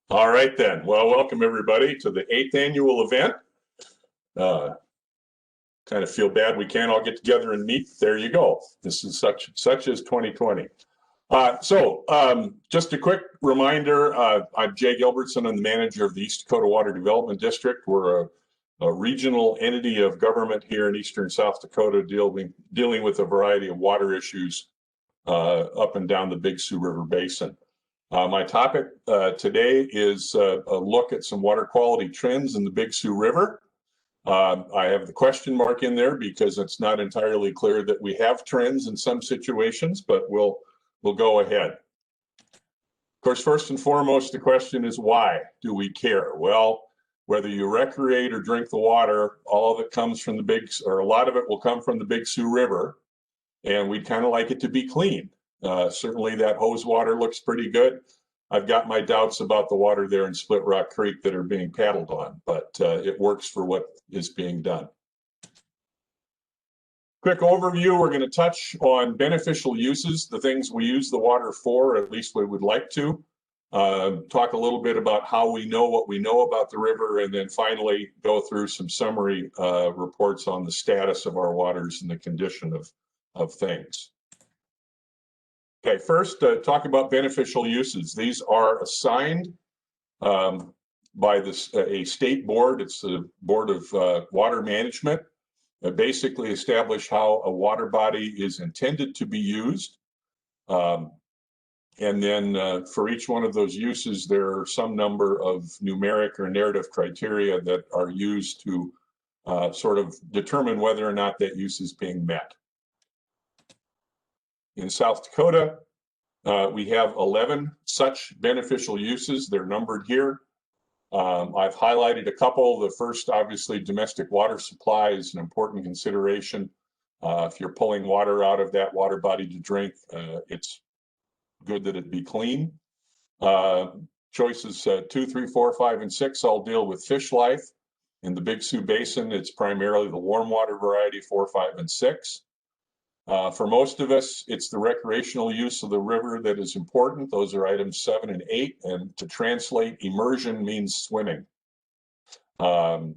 All right then. Well, welcome everybody to the 8th annual event. Kind of feel bad we can't all get together and meet. There you go. This is such as 2020. Just a quick reminder, I'm Jay Gilbertson. I'm the manager of the East Dakota Water Development District. We're a regional entity of government here in eastern South Dakota dealing with a variety of water issues up and down the Big Sioux River Basin. My topic today is a look at some water quality trends in the Big Sioux River. I have the question mark in there because it's not entirely clear that we have trends in some situations, but we'll go ahead. Of course, first and foremost, the question is why do we care? Well, whether you recreate or drink the water, all of it comes from a lot of it will come from the Big Sioux River, and we'd kind of like it to be clean. Certainly that hose water looks pretty good. I've got my doubts about the water there in Split Rock Creek that are being paddled on, but it works for what is being done. Quick overview, we're going to touch on beneficial uses, the things we use the water for, or at least we would like to. Talk a little bit about how we know what we know about the river, and then finally go through some summary reports on the status of our waters and the condition of things. Okay, first, talk about beneficial uses. These are assigned by a state board. It's the Board of Water Management. Basically establish how a water body is intended to be used. And then for each one of those uses, there are some number of numeric or narrative criteria that are used to sort of determine whether or not that use is being met. In South Dakota, we have 11 such beneficial uses. They're numbered here. I've highlighted a couple. The first, obviously, domestic water supply is an important consideration. If you're pulling water out of that water body to drink, it's good that it be clean. Choices 2, 3, 4, 5, and 6 all deal with fish life. In the Big Sioux Basin, it's primarily the warm water variety 4, 5, and 6. For most of us, it's the recreational use of the river that is important. Those are items 7 and 8, and to translate, immersion means swimming. And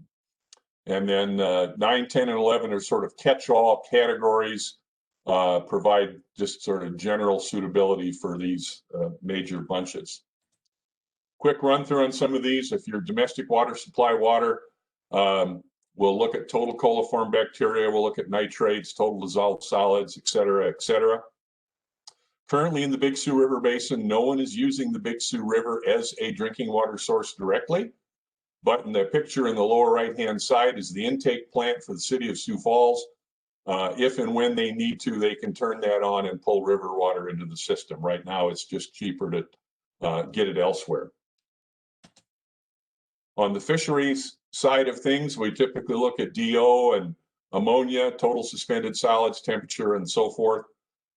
then 9, 10, and 11 are sort of catch-all categories, provide just sort of general suitability for these major bunches. Quick run through on some of these. If you're domestic water supply water, we'll look at total coliform bacteria, we'll look at nitrates, total dissolved solids, et cetera, et cetera. Currently in the Big Sioux River Basin, no one is using the Big Sioux River as a drinking water source directly, but in the picture in the lower right-hand side is the intake plant for the city of Sioux Falls. If and when they need to, they can turn that on and pull river water into the system. Right now, it's just cheaper to get it elsewhere. On the fisheries side of things, we typically look at DO and ammonia, total suspended solids, temperature, and so forth.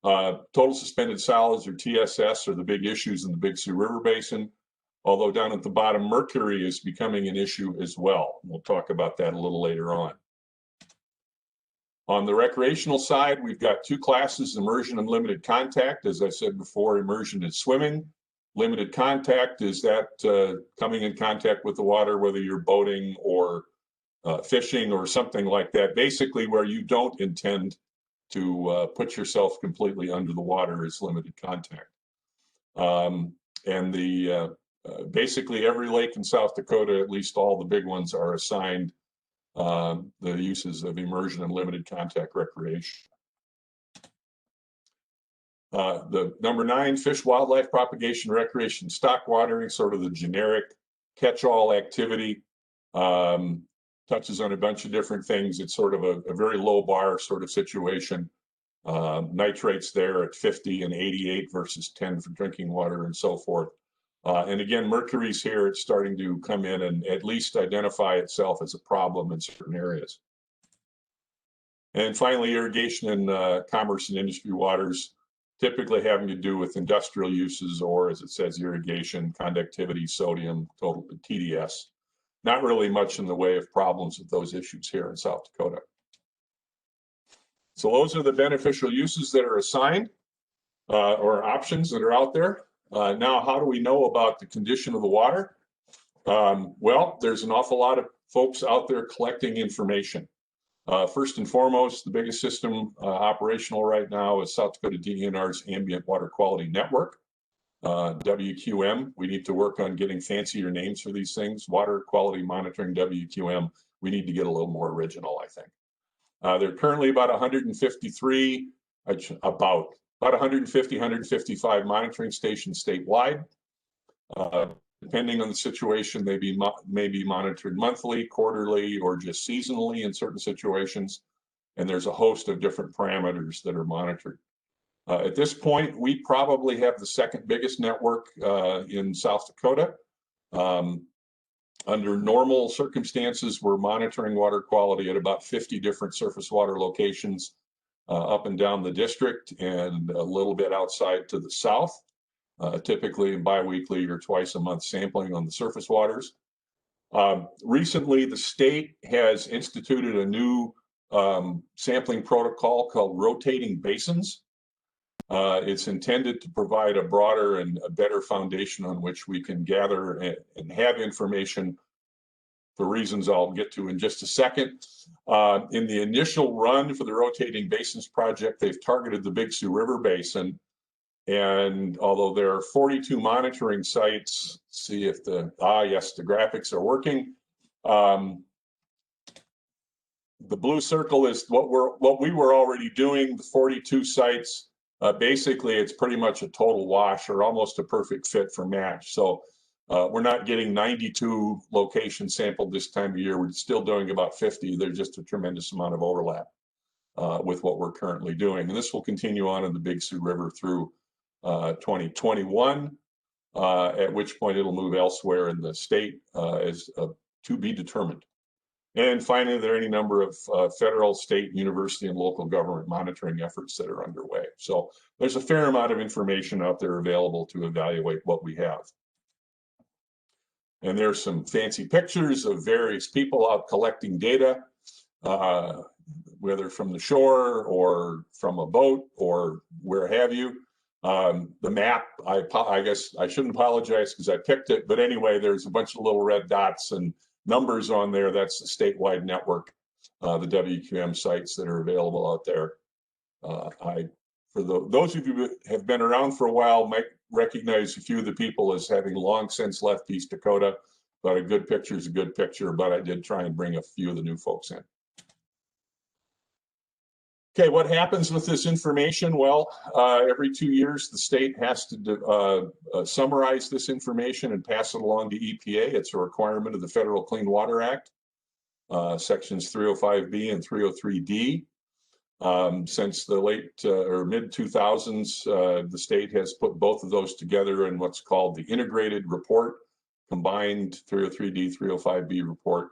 Total suspended solids, or TSS, are the big issues in the Big Sioux River Basin, although down at the bottom, mercury is becoming an issue as well. We'll talk about that a little later on. On the recreational side, we've got 2 classes, immersion and limited contact. As I said before, immersion is swimming. Limited contact is that coming in contact with the water, whether you're boating or fishing or something like that, basically where you don't intend to put yourself completely under the water is limited contact. Basically every lake in South Dakota, at least all the big ones, are assigned the uses of immersion and limited contact recreation. The number 9, fish, wildlife propagation, recreation, stock watering, sort of the generic catch-all activity, touches on a bunch of different things. It's sort of a very low bar sort of situation. Nitrates there at 50 and 88 versus 10 for drinking water and so forth. And again, mercury's here. It's starting to come in and at least identify itself as a problem in certain areas. And finally, irrigation and commerce and industry waters, typically having to do with industrial uses, or as it says, irrigation, conductivity, sodium, total TDS. Not really much in the way of problems with those issues here in South Dakota. So those are the beneficial uses that are assigned or options that are out there. Now, how do we know about the condition of the water? Well, there's an awful lot of folks out there collecting information. First and foremost, the biggest system operational right now is South Dakota DENR's Ambient Water Quality Network, WQM. We need to work on getting fancier names for these things. Water Quality Monitoring, WQM. We need to get a little more original, I think. There are currently about 153, about 150, 155 monitoring stations statewide. Depending on the situation, they may be monitored monthly, quarterly, or just seasonally in certain situations. And there's a host of different parameters that are monitored. At this point, we probably have the second biggest network in South Dakota. Under normal circumstances, we're monitoring water quality at about 50 different surface water locations up and down the district and a little bit outside to the south. Typically biweekly or twice a month sampling on the surface waters. Recently, the state has instituted a new sampling protocol called rotating basins. It's intended to provide a broader and a better foundation on which we can gather and have information for reasons I'll get to in just a second. In the initial run for the rotating basins project, they've targeted the Big Sioux River Basin. And although there are 42 monitoring sites, see if yes, the graphics are working. The blue circle is what we were already doing, the 42 sites. Basically, it's pretty much a total wash or almost a perfect fit for match. So we're not getting 92 locations sampled this time of year. We're still doing about 50. There's just a tremendous amount of overlap with what we're currently doing. And this will continue on in the Big Sioux River through 2021, at which point it'll move elsewhere in the state as to be determined. And finally, there are any number of federal, state, university, and local government monitoring efforts that are underway. So there's a fair amount of information out there available to evaluate what we have. And there's some fancy pictures of various people out collecting data, whether from the shore or from a boat or where have you. The map, I guess I shouldn't apologize because I picked it, but anyway, there's a bunch of little red dots and numbers on there. That's the statewide network, the WQM sites that are available out there. Those of you who have been around for a while might recognize a few of the people as having long since left East Dakota, but a good picture is a good picture, but I did try and bring a few of the new folks in. Okay, what happens with this information? Well, every 2 years, the state has to summarize this information and pass it along to EPA. It's a requirement of the Federal Clean Water Act, sections 305B and 303D. Since the late or mid 2000s, the state has put both of those together in what's called the integrated report, combined 303D, 305B report.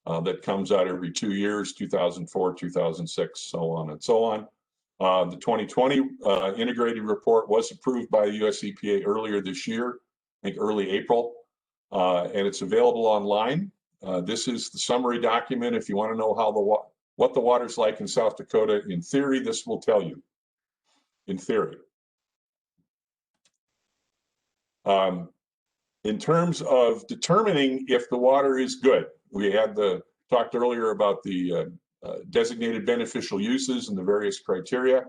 That comes out every 2 years, 2004, 2006, so on and so on. The 2020 integrated report was approved by the US EPA earlier this year, I think early April, and it's available online. This is the summary document. If you want to know how what the water's like in South Dakota, in theory, this will tell you, in theory. In terms of determining if the water is good, we had talked earlier about the designated beneficial uses and the various criteria.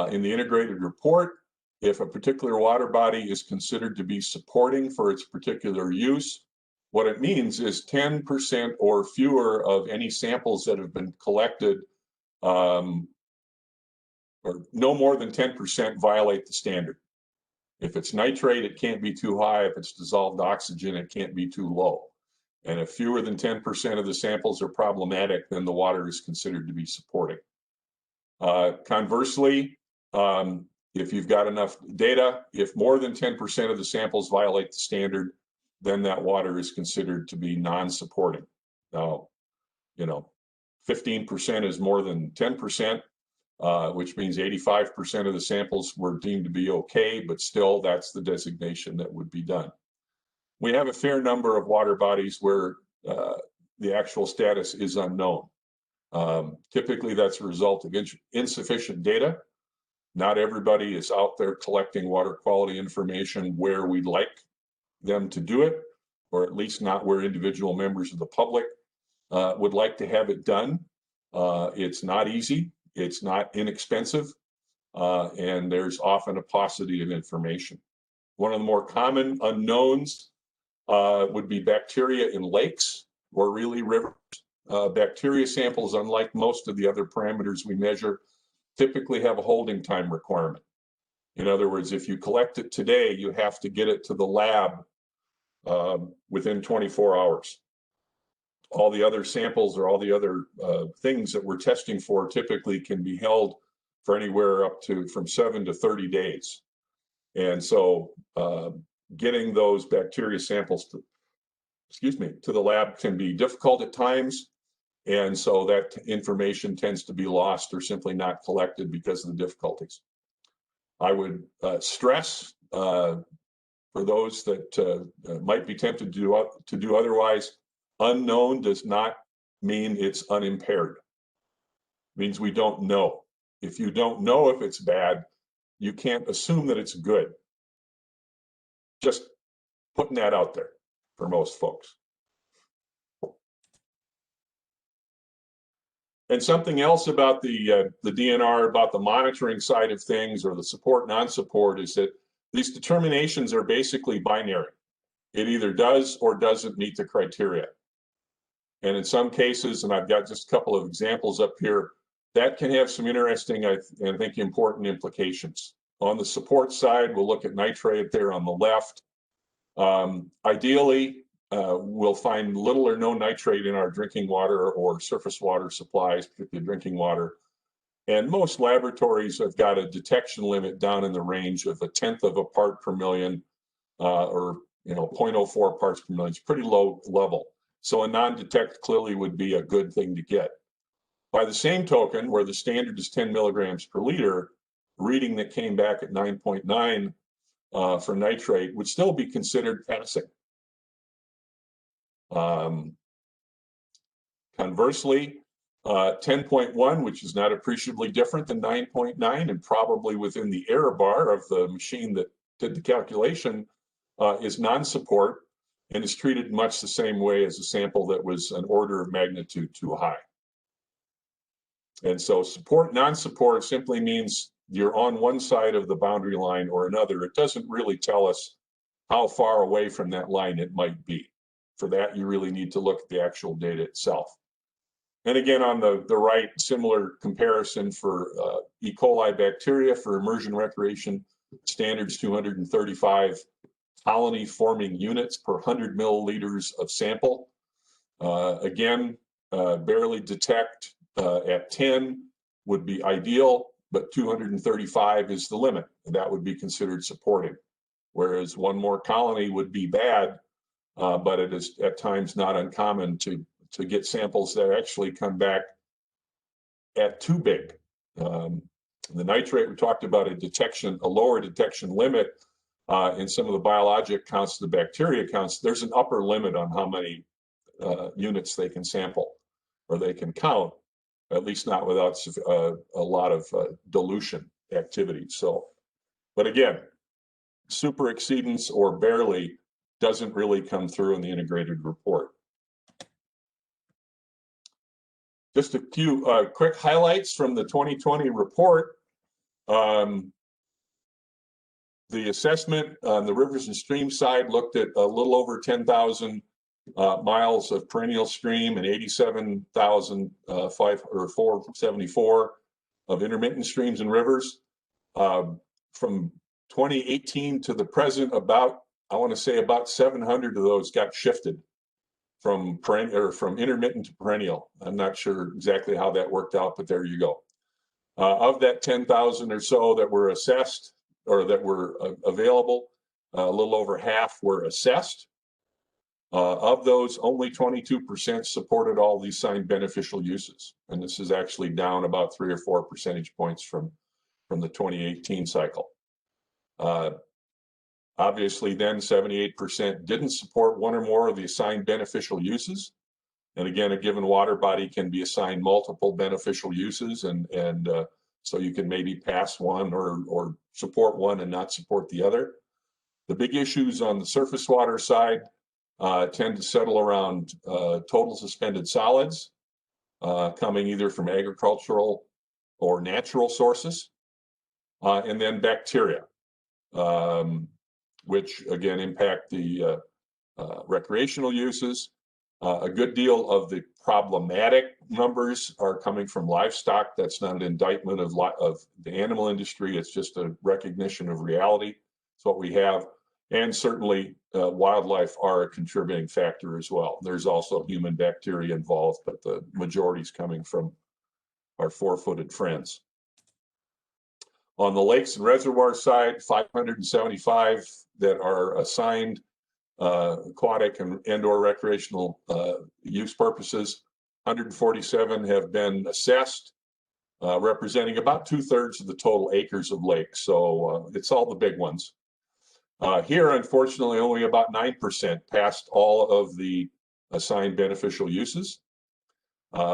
In the integrated report, if a particular water body is considered to be supporting for its particular use, what it means is 10% or fewer of any samples that have been collected, or no more than 10% violate the standard. If it's nitrate, it can't be too high. If it's dissolved oxygen, it can't be too low. And if fewer than 10% of the samples are problematic, then the water is considered to be supporting. Conversely, if you've got enough data, if more than 10% of the samples violate the standard, then that water is considered to be non-supporting. Now, 15% is more than 10%, which means 85% of the samples were deemed to be okay, but still that's the designation that would be done. We have a fair number of water bodies where the actual status is unknown. Typically, that's a result of insufficient data. Not everybody is out there collecting water quality information where we'd like them to do it. or at least not where individual members of the public would like to have it done. It's not easy, it's not inexpensive, and there's often a paucity of information. One of the more common unknowns would be bacteria in lakes or really rivers. Bacteria samples, unlike most of the other parameters we measure, typically have a holding time requirement. In other words, if you collect it today, you have to get it to the lab within 24 hours. All the other samples or all the other things that we're testing for typically can be held for anywhere up to from 7 to 30 days. And so getting those bacteria samples to the lab can be difficult at times. And so that information tends to be lost or simply not collected because of the difficulties. I would stress for those that might be tempted to do otherwise, unknown does not mean it's unimpaired. It means we don't know. If you don't know if it's bad, you can't assume that it's good. Just putting that out there for most folks. And something else about the DNR, about the monitoring side of things or the support, non-support, is that these determinations are basically binary. It either does or doesn't meet the criteria. And in some cases, and I've got just a couple of examples up here, that can have some interesting, I think, important implications. On the support side, we'll look at nitrate there on the left. Ideally, we'll find little or no nitrate in our drinking water or surface water supplies, particularly drinking water. And most laboratories have got a detection limit down in the range of 1/10 of a part per million, or 0.04 parts per million. It's pretty low level. So a non-detect clearly would be a good thing to get. By the same token, where the standard is 10 milligrams per liter, reading that came back at 9.9 for nitrate would still be considered passing. Conversely, 10.1, which is not appreciably different than 9.9 and probably within the error bar of the machine that did the calculation, is non-support and is treated much the same way as a sample that was an order of magnitude too high. And so support, non-support simply means you're on one side of the boundary line or another. It doesn't really tell us how far away from that line it might be. For that, you really need to look at the actual data itself. And again, on the right, similar comparison for E. coli bacteria for immersion recreation, standards 235 colony forming units per 100 milliliters of sample. Again, barely detect at 10 would be ideal, but 235 is the limit, and that would be considered supporting. Whereas one more colony would be bad, but it is at times not uncommon to get samples that actually come back at too big. The nitrate, we talked about a lower detection limit in some of the biologic counts, the bacteria counts. There's an upper limit on how many units they can sample or they can count, at least not without a lot of dilution activity. So, but again, super exceedance or barely doesn't really come through in the integrated report. Just a few quick highlights from the 2020 report. The assessment on the rivers and streams side looked at a little over 10,000 miles of perennial stream and 87,474 of intermittent streams and rivers. From 2018 to the present, I want to say about 700 of those got shifted from intermittent to perennial. I'm not sure exactly how that worked out, but there you go. Of that 10,000 or so that were assessed or that were available, a little over half were assessed. Of those, only 22% supported all these signed beneficial uses. And this is actually down about 3 or 4 percentage points from the 2018 cycle. Obviously, then 78% didn't support one or more of the assigned beneficial uses. And again, a given water body can be assigned multiple beneficial uses, and so you can maybe pass one or support one and not support the other. The big issues on the surface water side, tend to settle around total suspended solids, coming either from agricultural or natural sources, and then bacteria, which again impact the recreational uses. A good deal of the problematic numbers are coming from livestock. That's not an indictment of the animal industry. It's just a recognition of reality. It's what we have. And certainly wildlife are a contributing factor as well. There's also human bacteria involved, but the majority is coming from our four-footed friends. On the lakes and reservoir side, 575 that are assigned aquatic and or recreational use purposes. 147 have been assessed, representing about 2/3 of the total acres of lakes. So it's all the big ones. Here, unfortunately, only about 9% passed all of the assigned beneficial uses,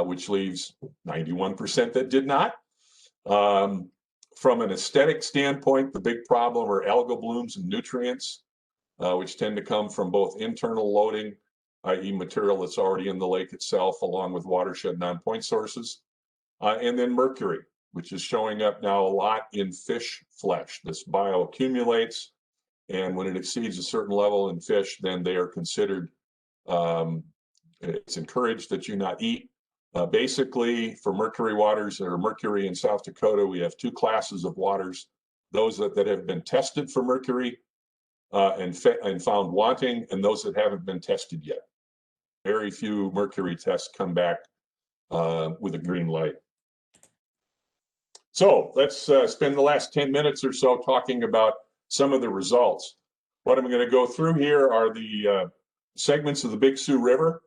which leaves 91% that did not. From an aesthetic standpoint, the big problem are algal blooms and nutrients, which tend to come from both internal loading, i.e. material that's already in the lake itself, along with watershed non-point sources, and then mercury, which is showing up now a lot in fish flesh. This bioaccumulates, and when it exceeds a certain level in fish, then they are considered, it's encouraged that you not eat. Basically, for mercury waters or mercury in South Dakota, we have two classes of waters, those that have been tested for mercury and found wanting, and those that haven't been tested yet. Very few mercury tests come back with a green light. So let's spend the last 10 minutes or so talking about some of the results. What I'm going to go through here are the segments of the Big Sioux River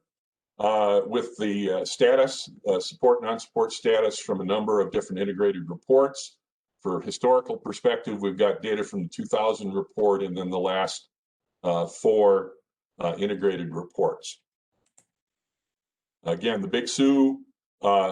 with the status, support, non-support status from a number of different integrated reports. For historical perspective, we've got data from the 2000 report and then the last 4 integrated reports. Again, the Big Sioux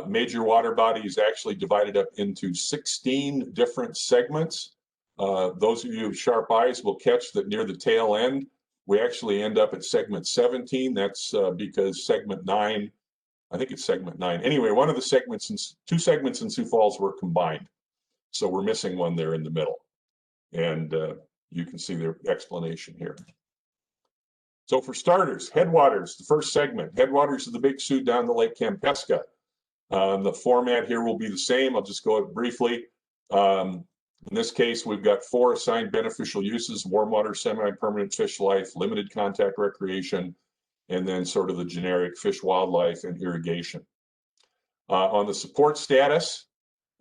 major water body is actually divided up into 16 different segments. Those of you with sharp eyes will catch that near the tail end, we actually end up at segment 17. That's because segment 9, I think it's segment 9. Anyway, one of the segments, 2 segments in Sioux Falls were combined. So we're missing one there in the middle. And you can see the explanation here. So for starters, headwaters, the first segment, headwaters of the Big Sioux down to Lake Kampesca. The format here will be the same. I'll just go over it briefly. In this case, we've got 4 assigned beneficial uses: warm water, semi-permanent fish life, limited contact recreation, and then sort of the generic fish, wildlife, and irrigation. On the support status,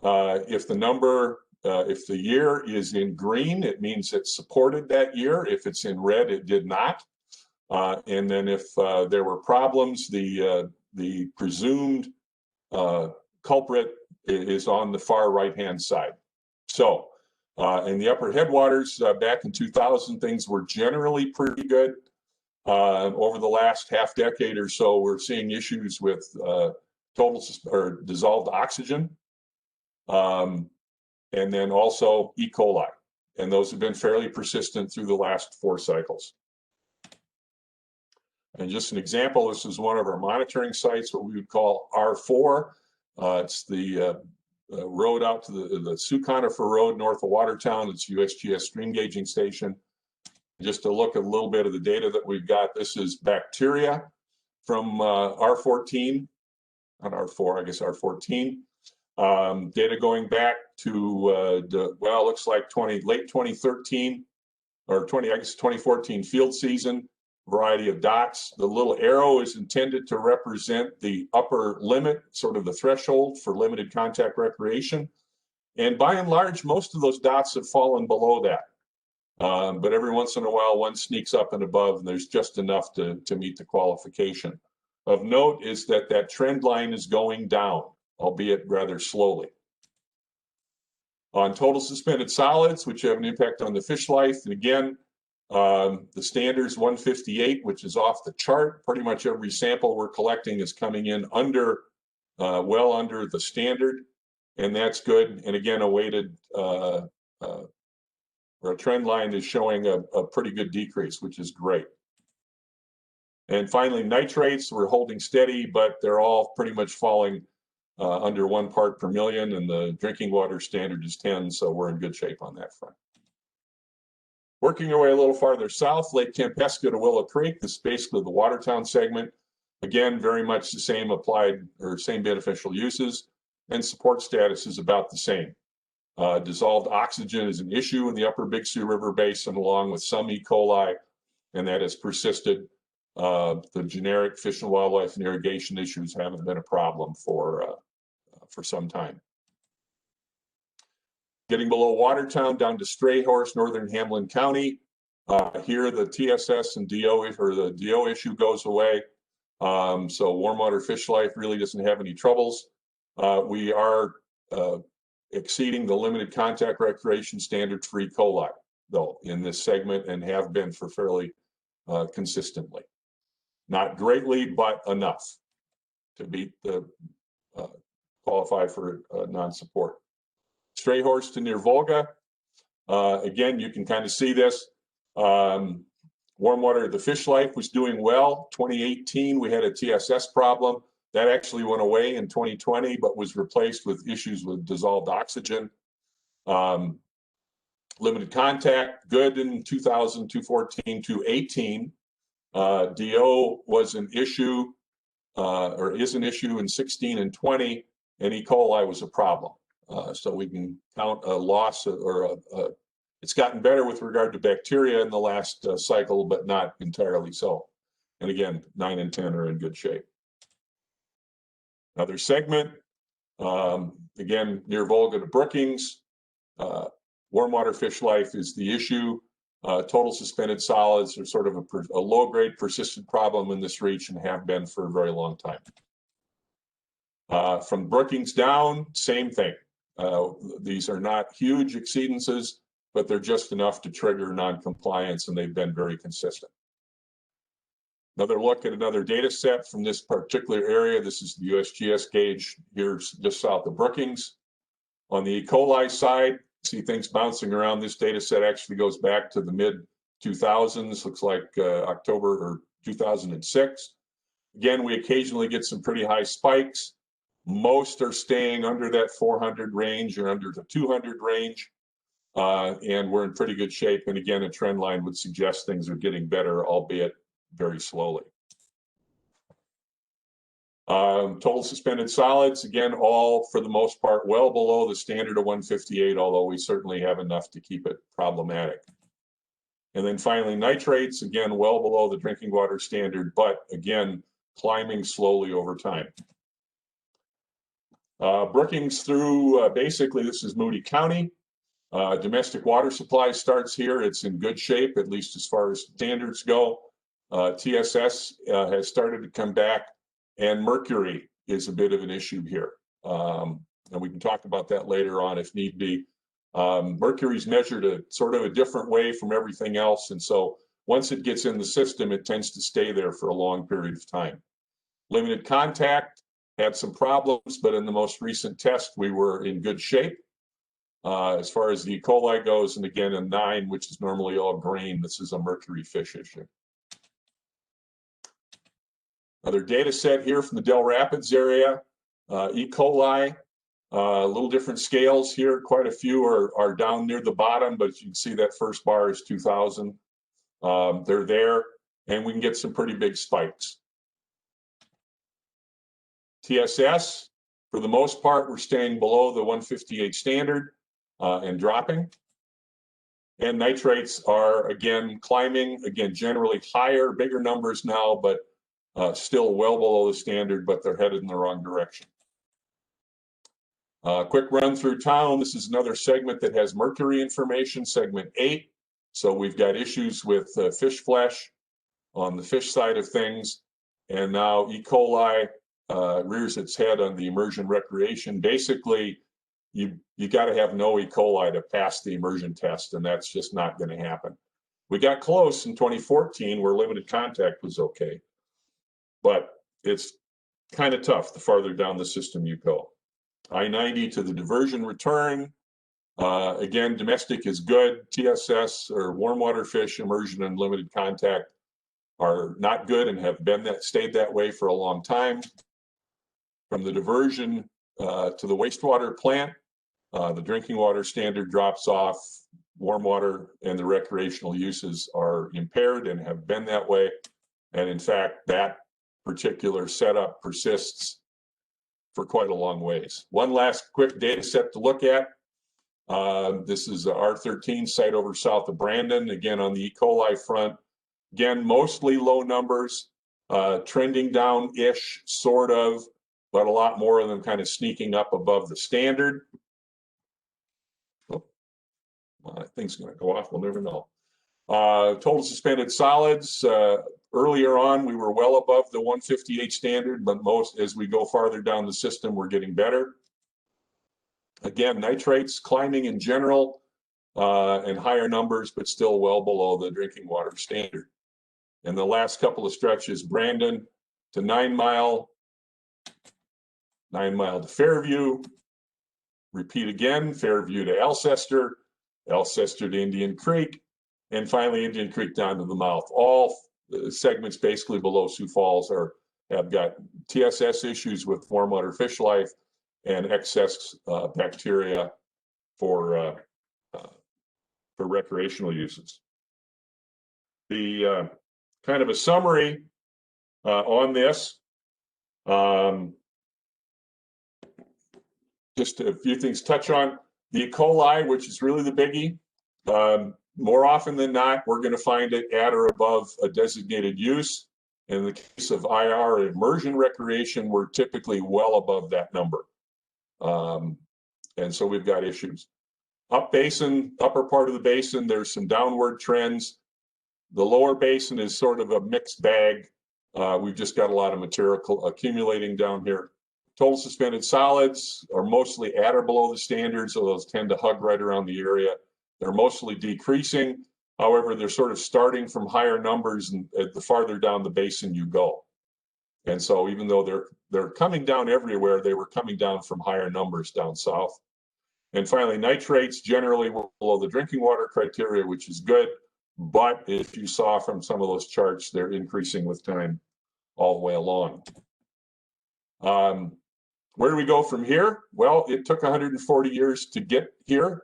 if the year is in green, it means it's supported that year. If it's in red, it did not. And then if there were problems, the presumed culprit is on the far right-hand side. So in the upper headwaters, back in 2000, things were generally pretty good. Over the last half decade or so, we're seeing issues with total or dissolved oxygen, and then also E. coli. And those have been fairly persistent through the last 4 cycles. And just an example, this is one of our monitoring sites, what we would call R4. It's the road out to the Sioux Conifer Road north of Watertown. It's USGS stream gauging station. Just to look at a little bit of the data that we've got, this is bacteria from R14, not R4, I guess R14. Data going back to, well, it looks like late 2013 or 2014 field season. Variety of dots. The little arrow is intended to represent the upper limit, sort of the threshold for limited contact recreation. And by and large, most of those dots have fallen below that. But every once in a while, one sneaks up and above, and there's just enough to meet the qualification. Of note is that that trend line is going down, albeit rather slowly. On total suspended solids, which have an impact on the fish life, and again, the standard's 158, which is off the chart. Pretty much every sample we're collecting is coming in under, well under the standard, and that's good. And again, a weighted or a trend line is showing a pretty good decrease, which is great. And finally, nitrates, we're holding steady, but they're all pretty much falling under 1 part per million, and the drinking water standard is 10, so we're in good shape on that front. Working our way a little farther south, Lake Kampesca to Willow Creek, this is basically the Watertown segment. Again, very much the same applied or same beneficial uses, and support status is about the same. Dissolved oxygen is an issue in the upper Big Sioux River Basin, along with some E. coli, and that has persisted. The generic fish and wildlife and irrigation issues haven't been a problem for some time. Getting below Watertown down to Stray Horse, northern Hamlin County. Here the TSS and DO, or the DO issue goes away. So warm water fish life really doesn't have any troubles. We are exceeding the limited contact recreation standard for E. coli, though, in this segment, and have been for fairly consistently. Not greatly, but enough to beat the qualify for non-support. Stray Horse to near Volga. Again, you can kind of see this. Warm water, the fish life was doing well. 2018, we had a TSS problem. That actually went away in 2020, but was replaced with issues with dissolved oxygen. Limited contact, good in 2014 to 18. DO was an issue, or is an issue in 16 and 20, and E. coli was a problem. So we can count a loss, or it's gotten better with regard to bacteria in the last cycle, but not entirely so. And again, 9 and 10 are in good shape. Another segment, again, near Volga to Brookings. Warm water fish life is the issue. Total suspended solids are sort of a low-grade persistent problem in this region, have been for a very long time. From Brookings down, same thing. These are not huge exceedances, but they're just enough to trigger non-compliance, and they've been very consistent. Another look at another data set from this particular area. This is the USGS gauge here just south of Brookings. On the E. coli side, see things bouncing around. This data set actually goes back to the mid-2000s, looks like October or 2006. Again, we occasionally get some pretty high spikes. Most are staying under that 400 range or under the 200 range, and we're in pretty good shape. And again, a trend line would suggest things are getting better, albeit very slowly. Total suspended solids, again, all for the most part well below the standard of 158, although we certainly have enough to keep it problematic. And then finally, nitrates, again, well below the drinking water standard, but again, climbing slowly over time. Brookings through, basically, this is Moody County. Domestic water supply starts here. It's in good shape, at least as far as standards go. TSS has started to come back, and mercury is a bit of an issue here. And we can talk about that later on if need be. Mercury is measured a sort of a different way from everything else, and so once it gets in the system, it tends to stay there for a long period of time. Limited contact, had some problems, but in the most recent test, we were in good shape. As far as the E. coli goes, and again, a 9, which is normally all green, this is a mercury fish issue. Another data set here from the Del Rapids area, E. coli, a little different scales here. Quite a few are down near the bottom, but you can see that first bar is 2000. They're there, and we can get some pretty big spikes. TSS, for the most part, we're staying below the 158 standard and dropping. And nitrates are, again, climbing, again, generally higher, bigger numbers now, but still well below the standard, but they're headed in the wrong direction. Quick run through town. This is another segment that has mercury information, segment 8. So we've got issues with fish flesh on the fish side of things. And now E. coli rears its head on the immersion recreation. Basically, you got to have no E. coli to pass the immersion test, and that's just not going to happen. We got close in 2014 where limited contact was okay, but it's kind of tough the farther down the system you go. I-90 to the diversion return. Again, domestic is good. TSS or warm water fish, immersion and limited contact are not good and have stayed that way for a long time. From the diversion to the wastewater plant, the drinking water standard drops off, warm water and the recreational uses are impaired and have been that way. And in fact, that particular setup persists for quite a long ways. One last quick data set to look at. This is the R13 site over south of Brandon, again on the E. coli front. Again, mostly low numbers, trending down-ish, sort of, but a lot more of them kind of sneaking up above the standard. Oh, well, that thing's going to go off. We'll never know. Total suspended solids. Earlier on, we were well above the 158 standard, but as we go farther down the system, we're getting better. Again, nitrates climbing in general and higher numbers, but still well below the drinking water standard. And the last couple of stretches, Brandon to 9 Mile, 9 Mile to Fairview, repeat again, Fairview to Alcester, Alcester to Indian Creek, and finally Indian Creek down to the mouth. All segments basically below Sioux Falls have got TSS issues with warm water fish life and excess bacteria for recreational uses. The kind of a summary on this, just a few things touch on. The E. coli, which is really the biggie, more often than not, we're going to find it at or above a designated use. In the case of IR immersion recreation, we're typically well above that number. And so we've got issues. Up basin, upper part of the basin, there's some downward trends. The lower basin is sort of a mixed bag. We've just got a lot of material accumulating down here. Total suspended solids are mostly at or below the standard, so those tend to hug right around the area. They're mostly decreasing. However, they're sort of starting from higher numbers and the farther down the basin you go. And so even though they're coming down everywhere, they were coming down from higher numbers down south. And finally, nitrates generally below the drinking water criteria, which is good. But if you saw from some of those charts, they're increasing with time all the way along. Where do we go from here? Well, it took 140 years to get here.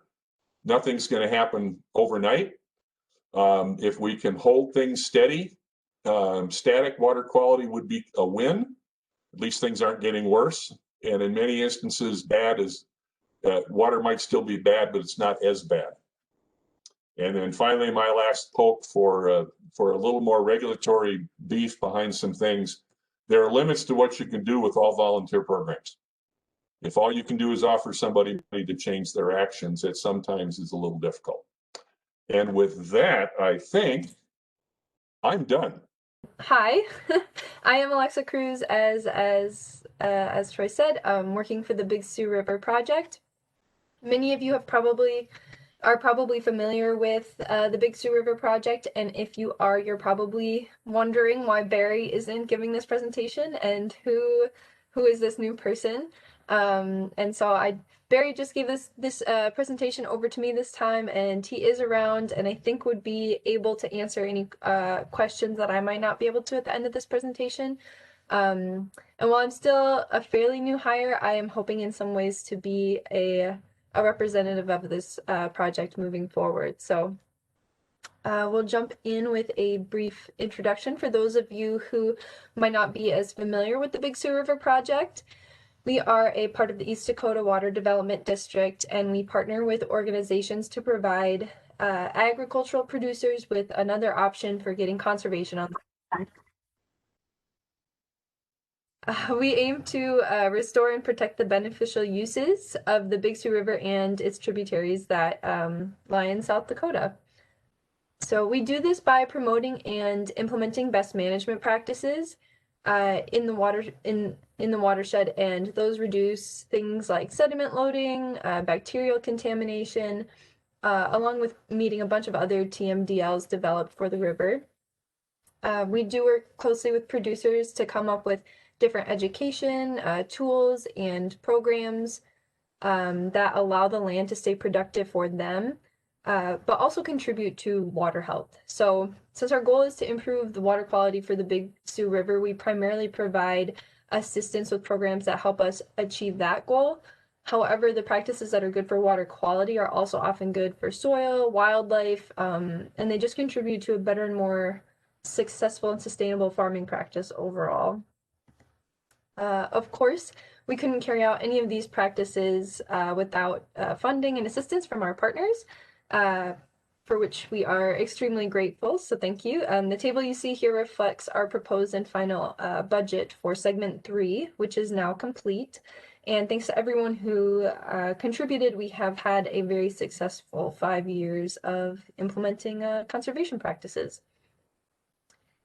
Nothing's going to happen overnight. If we can hold things steady, static water quality would be a win. At least things aren't getting worse. And in many instances, bad is water might still be bad, but it's not as bad. And then finally, my last poke for a little more regulatory beef behind some things. There are limits to what you can do with all volunteer programs. If all you can do is offer somebody to change their actions, it sometimes is a little difficult. And with that, I think I'm done. Hi, I am Alexa Kruse, as Troy said, working for the Big Sioux River Project. Many of you are probably familiar with the Big Sioux River Project, and if you are, you're probably wondering why Barry isn't giving this presentation and who is this new person. And so Barry just gave this presentation over to me this time, and he is around and I think would be able to answer any questions that I might not be able to at the end of this presentation. And while I'm still a fairly new hire, I am hoping in some ways to be a representative of this project moving forward. So we'll jump in with a brief introduction for those of you who might not be as familiar with the Big Sioux River Project. We are a part of the East Dakota Water Development District, and we partner with organizations to provide agricultural producers with another option for getting conservation on the we aim to restore and protect the beneficial uses of the Big Sioux River and its tributaries that lie in South Dakota. So we do this by promoting and implementing best management practices in the watershed, and those reduce things like sediment loading, bacterial contamination, along with meeting a bunch of other TMDLs developed for the river. We do work closely with producers to come up with different education, tools, and programs that allow the land to stay productive for them. but also contribute to water health. So since our goal is to improve the water quality for the Big Sioux River, we primarily provide assistance with programs that help us achieve that goal. However, the practices that are good for water quality are also often good for soil, wildlife, and they just contribute to a better and more successful and sustainable farming practice overall. Of course, we couldn't carry out any of these practices without funding and assistance from our partners, for which we are extremely grateful, so thank you. The table you see here reflects our proposed and final budget for segment 3, which is now complete. And thanks to everyone who contributed, we have had a very successful 5 years of implementing conservation practices.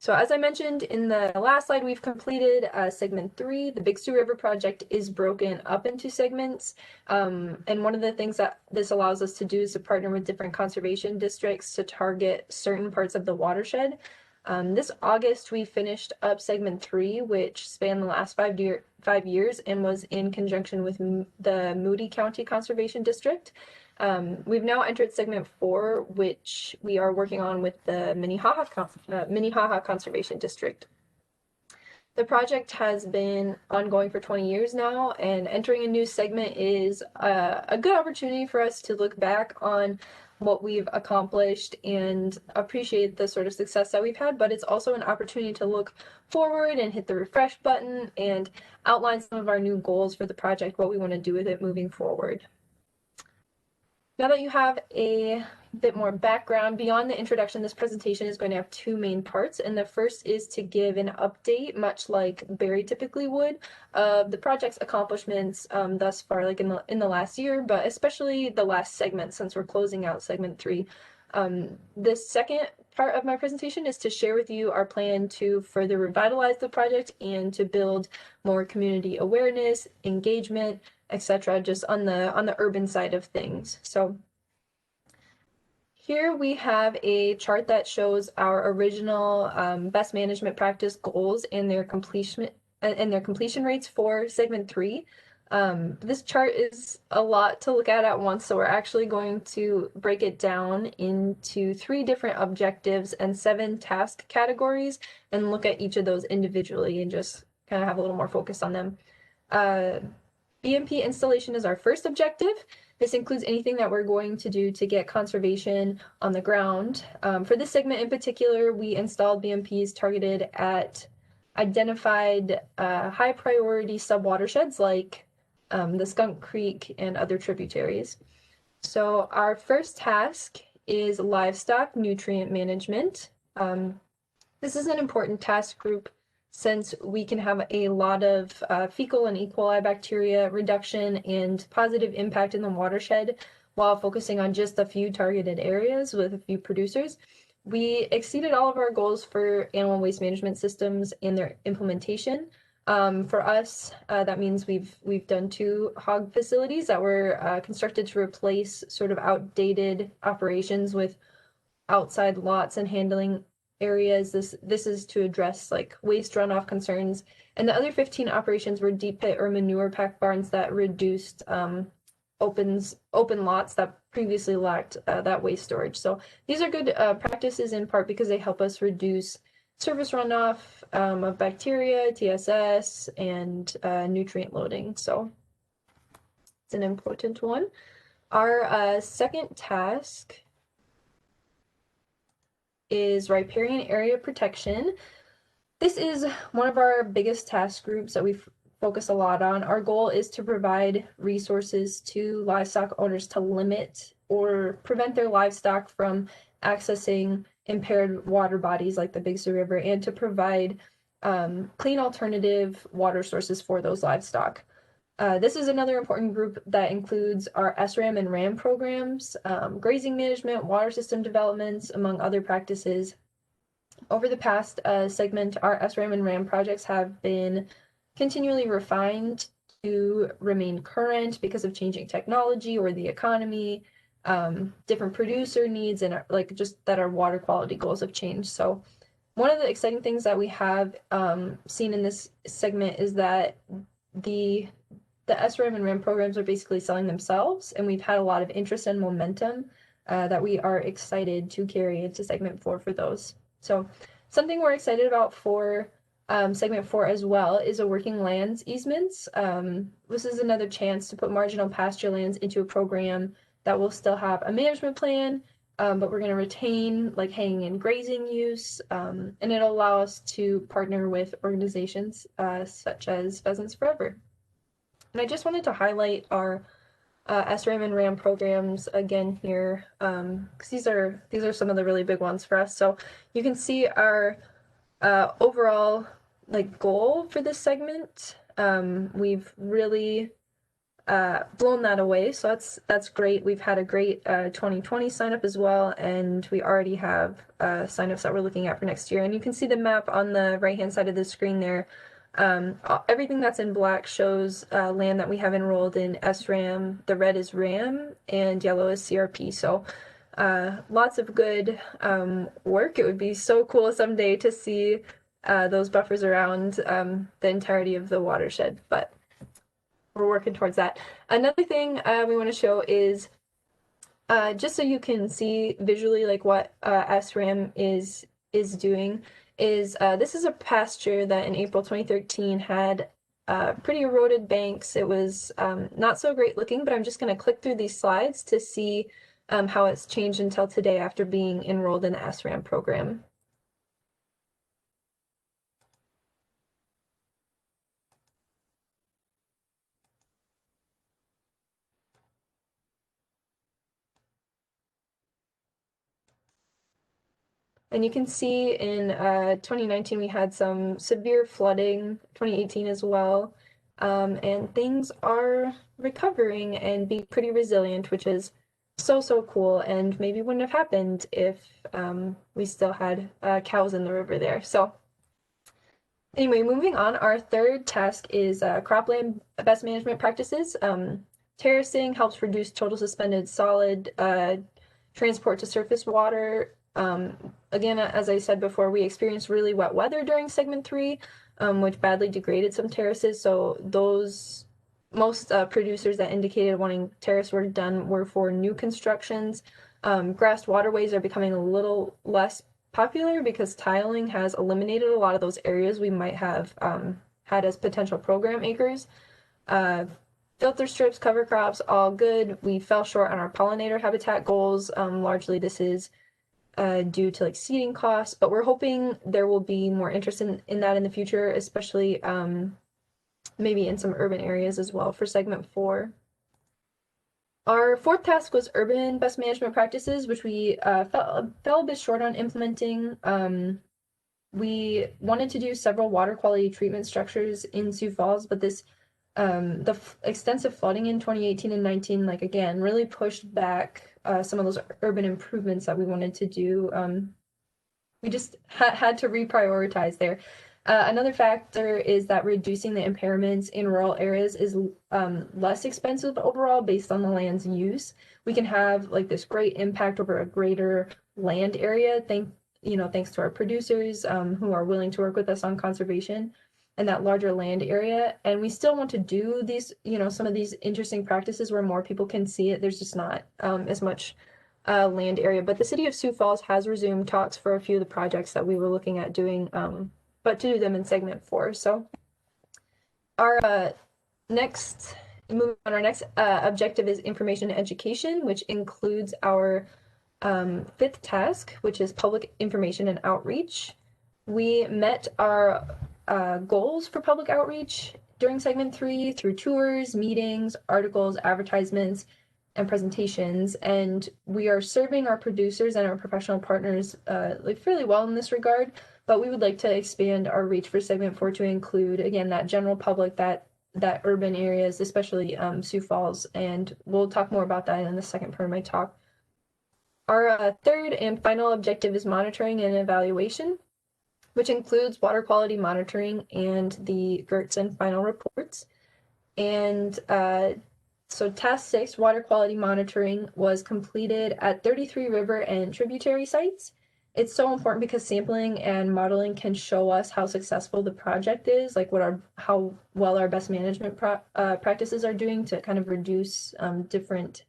So as I mentioned in the last slide, we've completed segment 3. The Big Sioux River project is broken up into segments. And one of the things that this allows us to do is to partner with different conservation districts to target certain parts of the watershed. This August, we finished up segment 3, which spanned the last 5 years and was in conjunction with the Moody County Conservation District. We've now entered segment 4, which we are working on with the Minnehaha Conservation District. The project has been ongoing for 20 years now, and entering a new segment is a good opportunity for us to look back on what we've accomplished and appreciate the sort of success that we've had, but it's also an opportunity to look forward and hit the refresh button and outline some of our new goals for the project, what we want to do with it moving forward. Now that you have a bit more background, beyond the introduction, this presentation is going to have 2 main parts, and the first is to give an update, much like Barry typically would, of the project's accomplishments thus far, like in the last year, but especially the last segment, since we're closing out segment 3. The second part of my presentation is to share with you our plan to further revitalize the project and to build more community awareness, engagement, etc., just on the urban side of things. So here we have a chart that shows our original best management practice goals and their completion rates for segment 3. This chart is a lot to look at once, so we're actually going to break it down into 3 different objectives and 7 task categories and look at each of those individually and just kind of have a little more focus on them. BMP installation is our first objective. This includes anything that we're going to do to get conservation on the ground. For this segment in particular, we installed BMPs targeted at identified high priority sub-watersheds like the Skunk Creek and other tributaries. So our first task is livestock nutrient management. This is an important task group since we can have a lot of fecal and E. coli bacteria reduction and positive impact in the watershed while focusing on just a few targeted areas with a few producers. We exceeded all of our goals for animal waste management systems and their implementation. For us, that means we've done 2 hog facilities that were constructed to replace sort of outdated operations with outside lots and handling areas. This is to address like waste runoff concerns, and the other 15 operations were deep pit or manure pack barns that reduced open lots that previously lacked that waste storage. So these are good practices in part because they help us reduce surface runoff of bacteria, TSS, and nutrient loading. So it's an important one. Our second task is riparian area protection. This is one of our biggest task groups that we focus a lot on. Our goal is to provide resources to livestock owners to limit or prevent their livestock from accessing impaired water bodies like the Big Sioux River and to provide clean alternative water sources for those livestock. This is another important group that includes our SRAM and RAM programs, grazing management, water system developments, among other practices. Over the past segment, our SRAM and RAM projects have been continually refined to remain current because of changing technology or the economy, different producer needs, and like just that our water quality goals have changed. So one of the exciting things that we have seen in this segment is that the SRAM and RAM programs are basically selling themselves, and we've had a lot of interest and momentum that we are excited to carry into segment 4 for those. So something we're excited about for segment 4 as well is a working lands easements. This is another chance to put marginal pasture lands into a program that will still have a management plan, but we're going to retain like hanging and grazing use, and it'll allow us to partner with organizations such as Pheasants Forever. And I just wanted to highlight our SRAM and RAM programs again here, because these are some of the really big ones for us. So you can see our overall like goal for this segment. We've really blown that away, so that's great. We've had a great 2020 sign up as well, and we already have signups that we're looking at for next year. And you can see the map on the right hand side of the screen there. Everything that's in black shows land that we have enrolled in SRAM. The red is RAM and yellow is CRP. So lots of good work. It would be so cool someday to see those buffers around the entirety of the watershed, but we're working towards that. Another thing we want to show is just so you can see visually like what SRAM is doing is this is a pasture that in April 2013 had pretty eroded banks. It was not so great looking, but I'm just going to click through these slides to see how it's changed until today after being enrolled in the SRAM program. And you can see in 2019 we had some severe flooding, 2018 as well, and things are recovering and being pretty resilient, which is so cool, and maybe wouldn't have happened if we still had cows in the river there. So anyway, moving on, our third task is cropland best management practices. Terracing helps reduce total suspended solid transport to surface water. Again, as I said before, we experienced really wet weather during segment 3, which badly degraded some terraces. So those most producers that indicated wanting terrace work done were for new constructions. Grassed waterways are becoming a little less popular because tiling has eliminated a lot of those areas we might have had as potential program acres. Filter strips, cover crops, all good. We fell short on our pollinator habitat goals. Largely this is due to like seeding costs, but we're hoping there will be more interest in that in the future, especially maybe in some urban areas as well for segment 4. Our fourth task was urban best management practices, which we fell a bit short on implementing. We wanted to do several water quality treatment structures in Sioux Falls, but this the extensive flooding in 2018 and 19, like again, really pushed back some of those urban improvements that we wanted to do. We just had to reprioritize there. Another factor is that reducing the impairments in rural areas is less expensive overall based on the land's use. We can have like this great impact over a greater land area, thanks to our producers who are willing to work with us on conservation and that larger land area. And we still want to do these, some of these interesting practices where more people can see it. There's just not as much land area. But the city of Sioux Falls has resumed talks for a few of the projects that we were looking at doing, but to do them in segment 4. So our next objective is information and education, which includes our fifth task, which is public information and outreach. We met our goals for public outreach during segment 3 through tours, meetings, articles, advertisements, and presentations, and we are serving our producers and our professional partners fairly well in this regard, but we would like to expand our reach for segment 4 to include, again, that general public, that urban areas, especially Sioux Falls, and we'll talk more about that in the second part of my talk. Our third and final objective is monitoring and evaluation, which includes water quality monitoring and the Gilbertson final reports. And so task 6, water quality monitoring, was completed at 33 river and tributary sites. It's so important because sampling and modeling can show us how successful the project is, like how well our best management practices are doing to kind of reduce different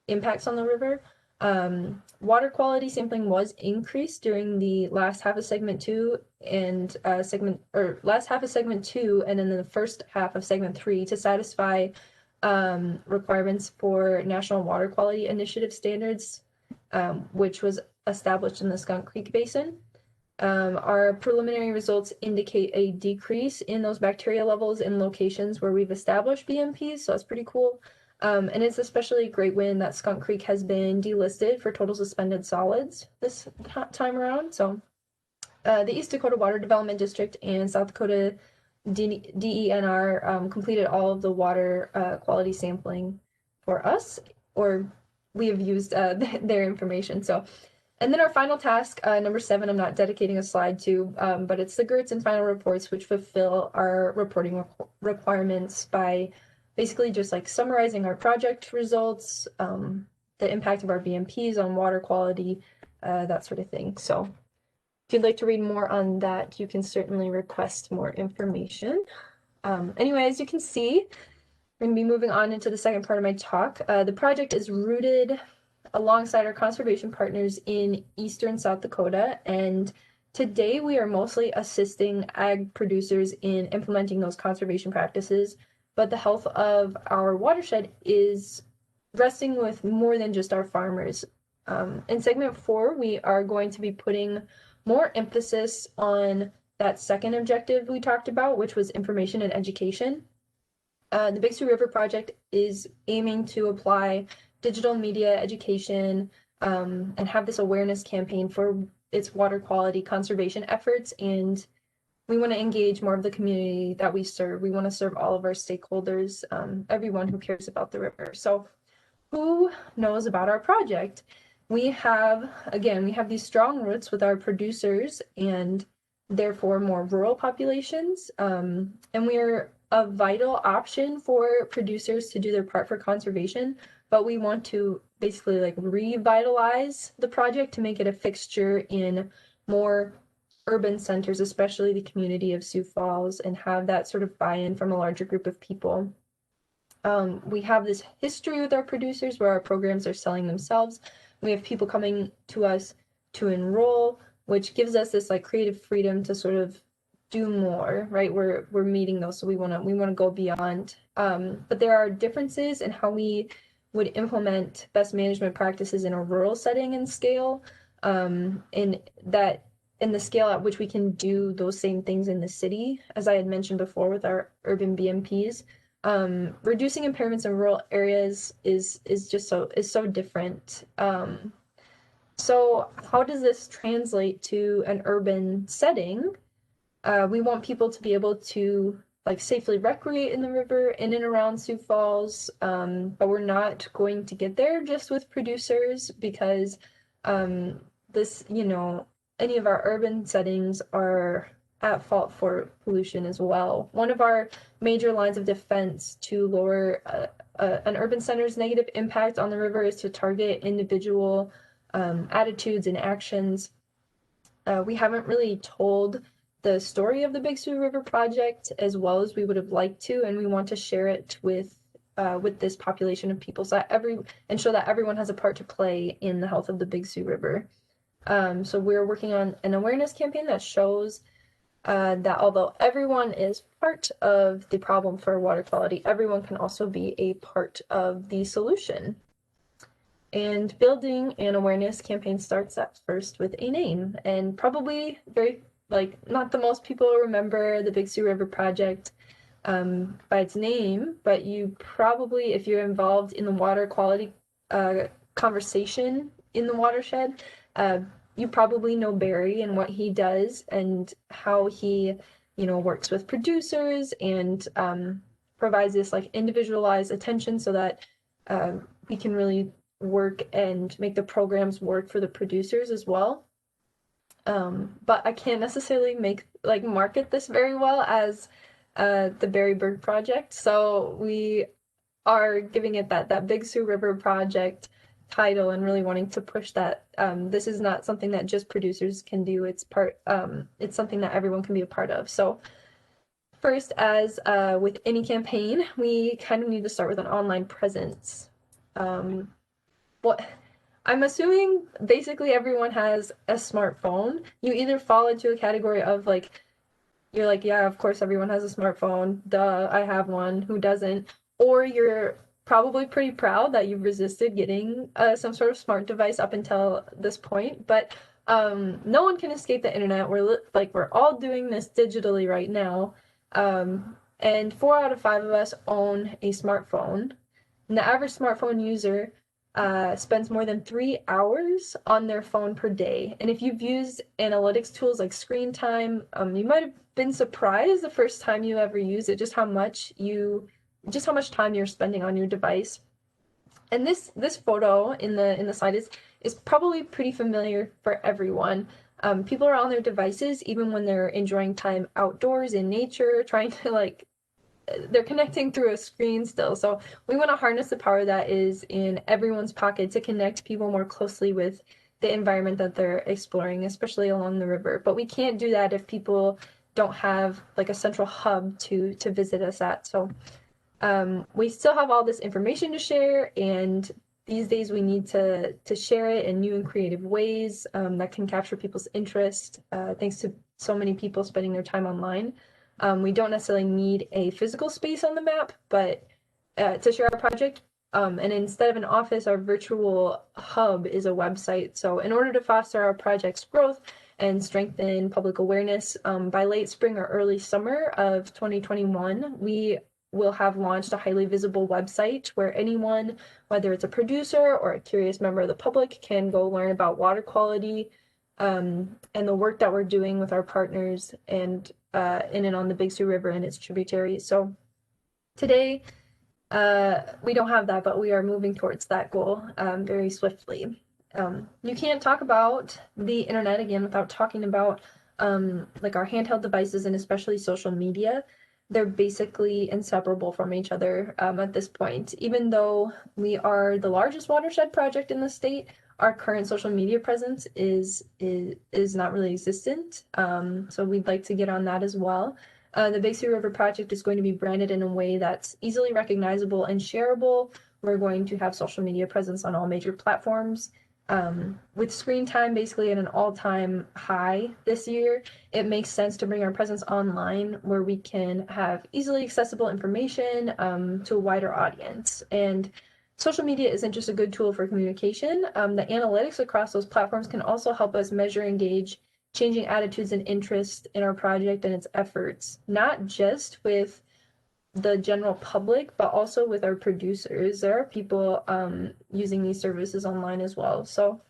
impacts on the river. Water quality sampling was increased during the last half of segment 2 and last half of segment 2 and then the first half of segment 3 to satisfy requirements for National Water Quality Initiative standards, which was established in the Skunk Creek Basin. Our preliminary results indicate a decrease in those bacteria levels in locations where we've established BMPs, so that's pretty cool. And it's especially a great win that Skunk Creek has been delisted for total suspended solids this time around. So the East Dakota Water Development District and South Dakota DENR completed all of the water quality sampling for us, or we have used their information. So, and then our final task, number 7, I'm not dedicating a slide to, but it's the Gilbertson final reports, which fulfill our reporting requirements by basically just like summarizing our project results, the impact of our BMPs on water quality, that sort of thing. So if you'd like to read more on that, you can certainly request more information. Anyway, as you can see, we're going to be moving on into the second part of my talk. The project is rooted alongside our conservation partners in eastern South Dakota, and today we are mostly assisting ag producers in implementing those conservation practices, but the health of our watershed is resting with more than just our farmers. In segment 4, we are going to be putting more emphasis on that second objective we talked about, which was information and education. The Big Sioux River Project is aiming to apply digital media education and have this awareness campaign for its water quality conservation efforts. And we want to engage more of the community that we serve. We want to serve all of our stakeholders, everyone who cares about the river. So who knows about our project? We have these strong roots with our producers and therefore more rural populations. And we are a vital option for producers to do their part for conservation, but we want to basically like revitalize the project to make it a fixture in more urban centers, especially the community of Sioux Falls, and have that sort of buy-in from a larger group of people. We have this history with our producers where our programs are selling themselves. We have people coming to us to enroll, which gives us this like creative freedom to sort of do more, right? We're meeting those, so we want to go beyond. But there are differences in how we would implement best management practices in a rural setting and scale, in the scale at which we can do those same things in the city, as I had mentioned before with our urban BMPs. Reducing impairments in rural areas is so different. So how does this translate to an urban setting? We want people to be able to like safely recreate in the river in and around Sioux Falls, but we're not going to get there just with producers because this, any of our urban settings are at fault for pollution as well. One of our major lines of defense to lower an urban center's negative impact on the river is to target individual attitudes and actions. We haven't really told the story of the Big Sioux River Project as well as we would have liked to, and we want to share it with this population of people and show that everyone has a part to play in the health of the Big Sioux River. So we're working on an awareness campaign that shows that although everyone is part of the problem for water quality, everyone can also be a part of the solution. And building an awareness campaign starts at first with a name, and probably not the most people remember the Big Sioux River Project by its name, but you probably, if you're involved in the water quality conversation in the watershed, you probably know Barry and what he does and how he, works with producers and provides this like individualized attention so that we can really work and make the programs work for the producers as well. But I can't necessarily market this very well as the Barry Berg Project. So we are giving it that Big Sioux River Project title and really wanting to push that. This is not something that just producers can do. It's something that everyone can be a part of. So first, as with any campaign, we kind of need to start with an online presence. I'm assuming basically everyone has a smartphone. You either fall into a category of like, you're like, yeah, of course everyone has a smartphone. Duh, I have one. Who doesn't? Or you're probably pretty proud that you've resisted getting some sort of smart device up until this point. But no one can escape the internet. We're all doing this digitally right now. And 4 out of 5 of us own a smartphone. And the average smartphone user spends more than 3 hours on their phone per day. And if you've used analytics tools like screen time, you might have been surprised the first time you ever use it, just how much time you're spending on your device. And this photo in the slide is probably pretty familiar for everyone. People are on their devices even when they're enjoying time outdoors in nature, trying to like they're connecting through a screen still. So we want to harness the power that is in everyone's pocket to connect people more closely with the environment that they're exploring, especially along the river. But we can't do that if people don't have like a central hub to visit us at. So we still have all this information to share, and these days we need to share it in new and creative ways that can capture people's interest, thanks to so many people spending their time online. We don't necessarily need a physical space on the map, but to share our project. And instead of an office, our virtual hub is a website. So in order to foster our project's growth and strengthen public awareness, by late spring or early summer of 2021, we will have launched a highly visible website where anyone, whether it's a producer or a curious member of the public, can go learn about water quality, and the work that we're doing with our partners and in and on the Big Sioux River and its tributaries. So today, we don't have that, but we are moving towards that goal very swiftly. You can't talk about the internet again without talking about like our handheld devices and especially social media. They're basically inseparable from each other at this point. Even though we are the largest watershed project in the state, our current social media presence is not really existent. So we'd like to get on that as well. The Big Sioux River project is going to be branded in a way that's easily recognizable and shareable. We're going to have social media presence on all major platforms. With screen time basically at an all-time high this year, it makes sense to bring our presence online where we can have easily accessible information to a wider audience. And social media isn't just a good tool for communication. The analytics across those platforms can also help us measure, engage, changing attitudes and interest in our project and its efforts, not just with the general public, but also with our producers. There are people using these services online as well. So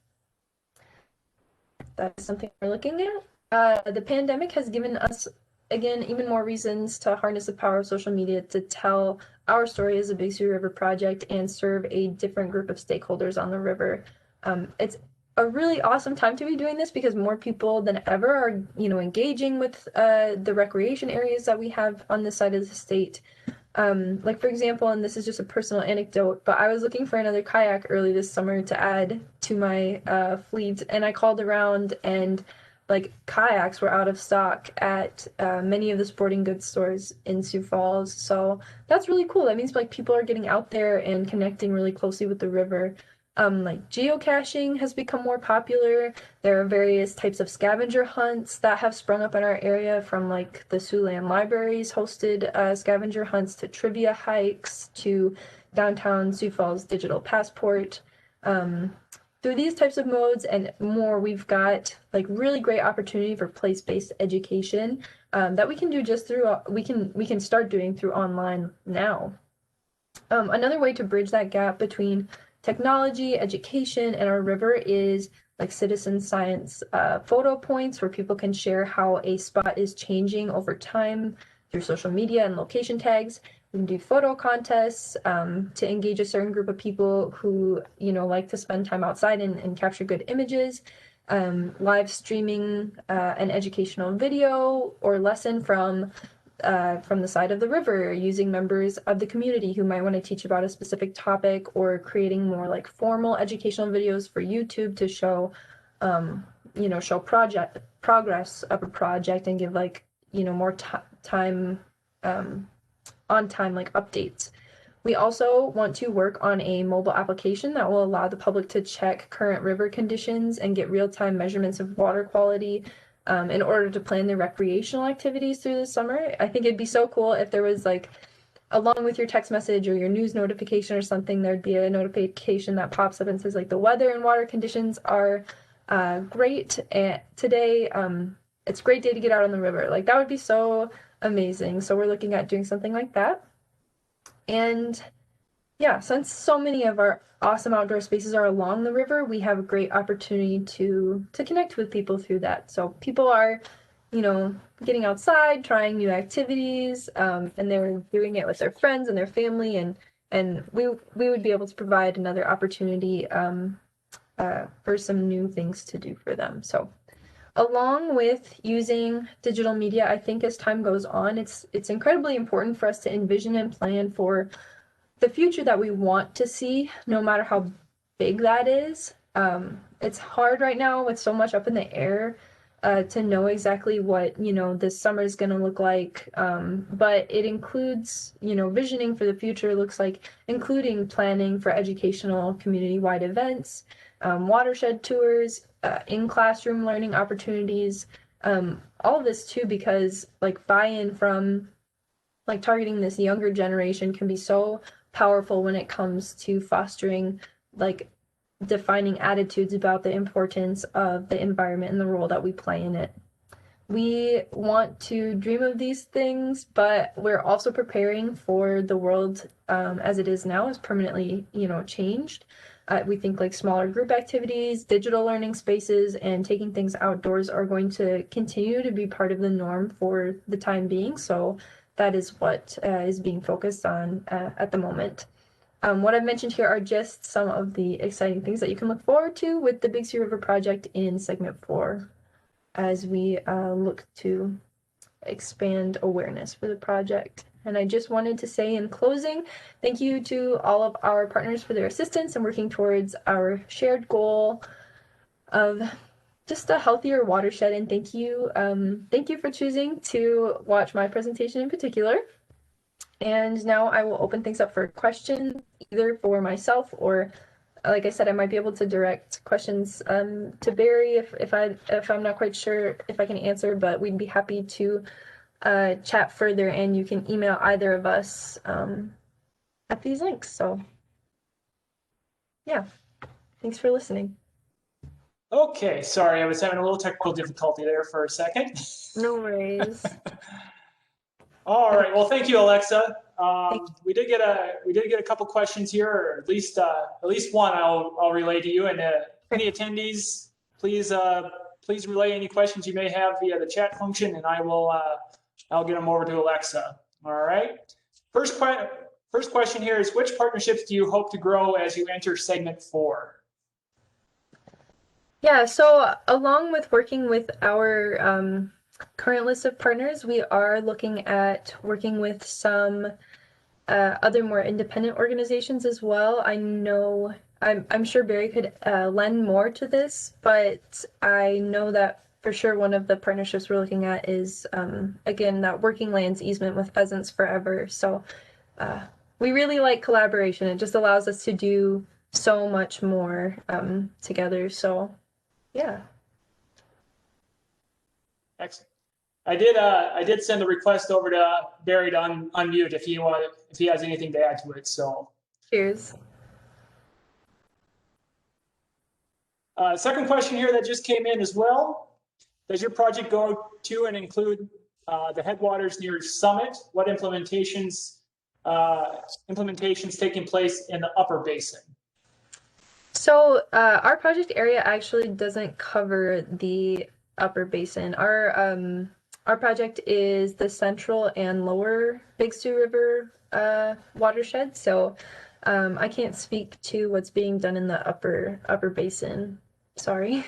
that's something we're looking at. The pandemic has given us, again, even more reasons to harness the power of social media to tell our story as a Big Sioux River project and serve a different group of stakeholders on the river. It's a really awesome time to be doing this because more people than ever are, engaging with the recreation areas that we have on this side of the state. Like for example, and this is just a personal anecdote, but I was looking for another kayak early this summer to add to my fleet, and I called around and like kayaks were out of stock at many of the sporting goods stores in Sioux Falls. So that's really cool. That means like people are getting out there and connecting really closely with the river. Like geocaching has become more popular. There are various types of scavenger hunts that have sprung up in our area, from like the Siouxland Libraries hosted scavenger hunts to trivia hikes to downtown Sioux Falls Digital Passport. Through these types of modes and more, we've got like really great opportunity for place-based education that we can do just through we can start doing through online now. Another way to bridge that gap between technology, education, and our river is like citizen science photo points where people can share how a spot is changing over time through social media and location tags. We can do photo contests to engage a certain group of people who, like to spend time outside and capture good images. Live streaming an educational video or lesson from the side of the river, using members of the community who might want to teach about a specific topic, or creating more like formal educational videos for YouTube to show, show progress of a project and give like, more time, on time like updates. We also want to work on a mobile application that will allow the public to check current river conditions and get real-time measurements of water quality in order to plan their recreational activities through the summer. I think it'd be so cool if there was like, along with your text message or your news notification or something, there'd be a notification that pops up and says like the weather and water conditions are great today. It's a great day to get out on the river. Like that would be so amazing. So we're looking at doing something like that. And yeah, since so many of our awesome outdoor spaces are along the river, we have a great opportunity to connect with people through that. So people are, you know, getting outside, trying new activities, and they're doing it with their friends and their family, and we would be able to provide another opportunity for some new things to do for them. So along with using digital media, I think as time goes on, it's incredibly important for us to envision and plan for the future that we want to see, no matter how big that is. It's hard right now with so much up in the air to know exactly what, you know, this summer is going to look like. But it includes, you know, visioning for the future looks like including planning for educational community-wide events, watershed tours, in-classroom learning opportunities, all of this too, because like buy-in from like targeting this younger generation can be so powerful when it comes to fostering like defining attitudes about the importance of the environment and the role that we play in it. We want to dream of these things, but we're also preparing for the world as it is now is permanently, you know, changed. We think like smaller group activities, digital learning spaces, and taking things outdoors are going to continue to be part of the norm for the time being. So that is what is being focused on at the moment. What I've mentioned here are just some of the exciting things that you can look forward to with the Big Sioux River project in segment 4 as we look to expand awareness for the project. And I just wanted to say in closing, thank you to all of our partners for their assistance in working towards our shared goal of just a healthier watershed. And thank you for choosing to watch my presentation in particular. And now I will open things up for questions, either for myself or, like I said, I might be able to direct questions to Barry if I'm not quite sure if I can answer, but we'd be happy to chat further, and you can email either of us at these links. So yeah, thanks for listening. Okay, sorry, I was having a little technical difficulty there for a second. No worries. All right, well, thank you, Alexa. We did get a couple questions here, or at least one I'll relay to you. And any attendees, please relay any questions you may have via the chat function, and I'll get them over to Alexa. All right. First question here is, which partnerships do you hope to grow as you enter segment 4? Yeah, so along with working with our current list of partners, we are looking at working with some other more independent organizations as well. I know I'm sure Barry could lend more to this, but I know that for sure one of the partnerships we're looking at is again that working lands easement with Pheasants Forever. So we really like collaboration. It just allows us to do so much more together. So yeah. Excellent. I did send a request over to Barry to unmute if he has anything to add to it. So Cheers. Second question here that just came in as well. Does your project go to and include the headwaters near Summit? What implementations taking place in the upper basin? So our project area actually doesn't cover the upper basin. Our project is the central and lower Big Sioux River watershed. So I can't speak to what's being done in the upper basin. Sorry.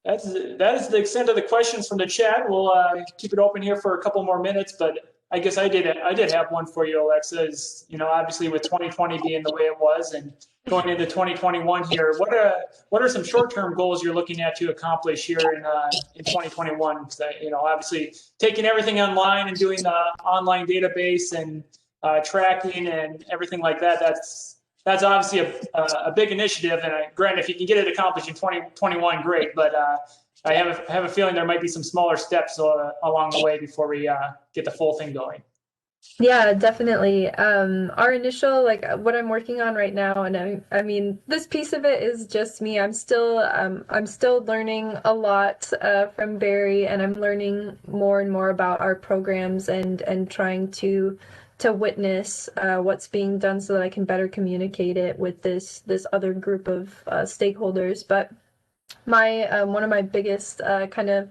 That is the extent of the questions from the chat. We'll keep it open here for a couple more minutes, but I guess I did have one for you, Alexa. Is, you know, obviously with 2020 being the way it was, and going into 2021 here, what are some short-term goals you're looking at to accomplish here in 2021? Because, you know, obviously taking everything online and doing the online database and tracking and everything like that. That's obviously a big initiative. And granted, if you can get it accomplished in 2021, great. But I have a feeling there might be some smaller steps along the way before we get the full thing going. Yeah, definitely. Our initial, like what I'm working on right now, and I mean, this piece of it is just me. I'm still learning a lot from Barry, and I'm learning more and more about our programs and trying to witness what's being done so that I can better communicate it with this other group of stakeholders. But my one of my biggest kind of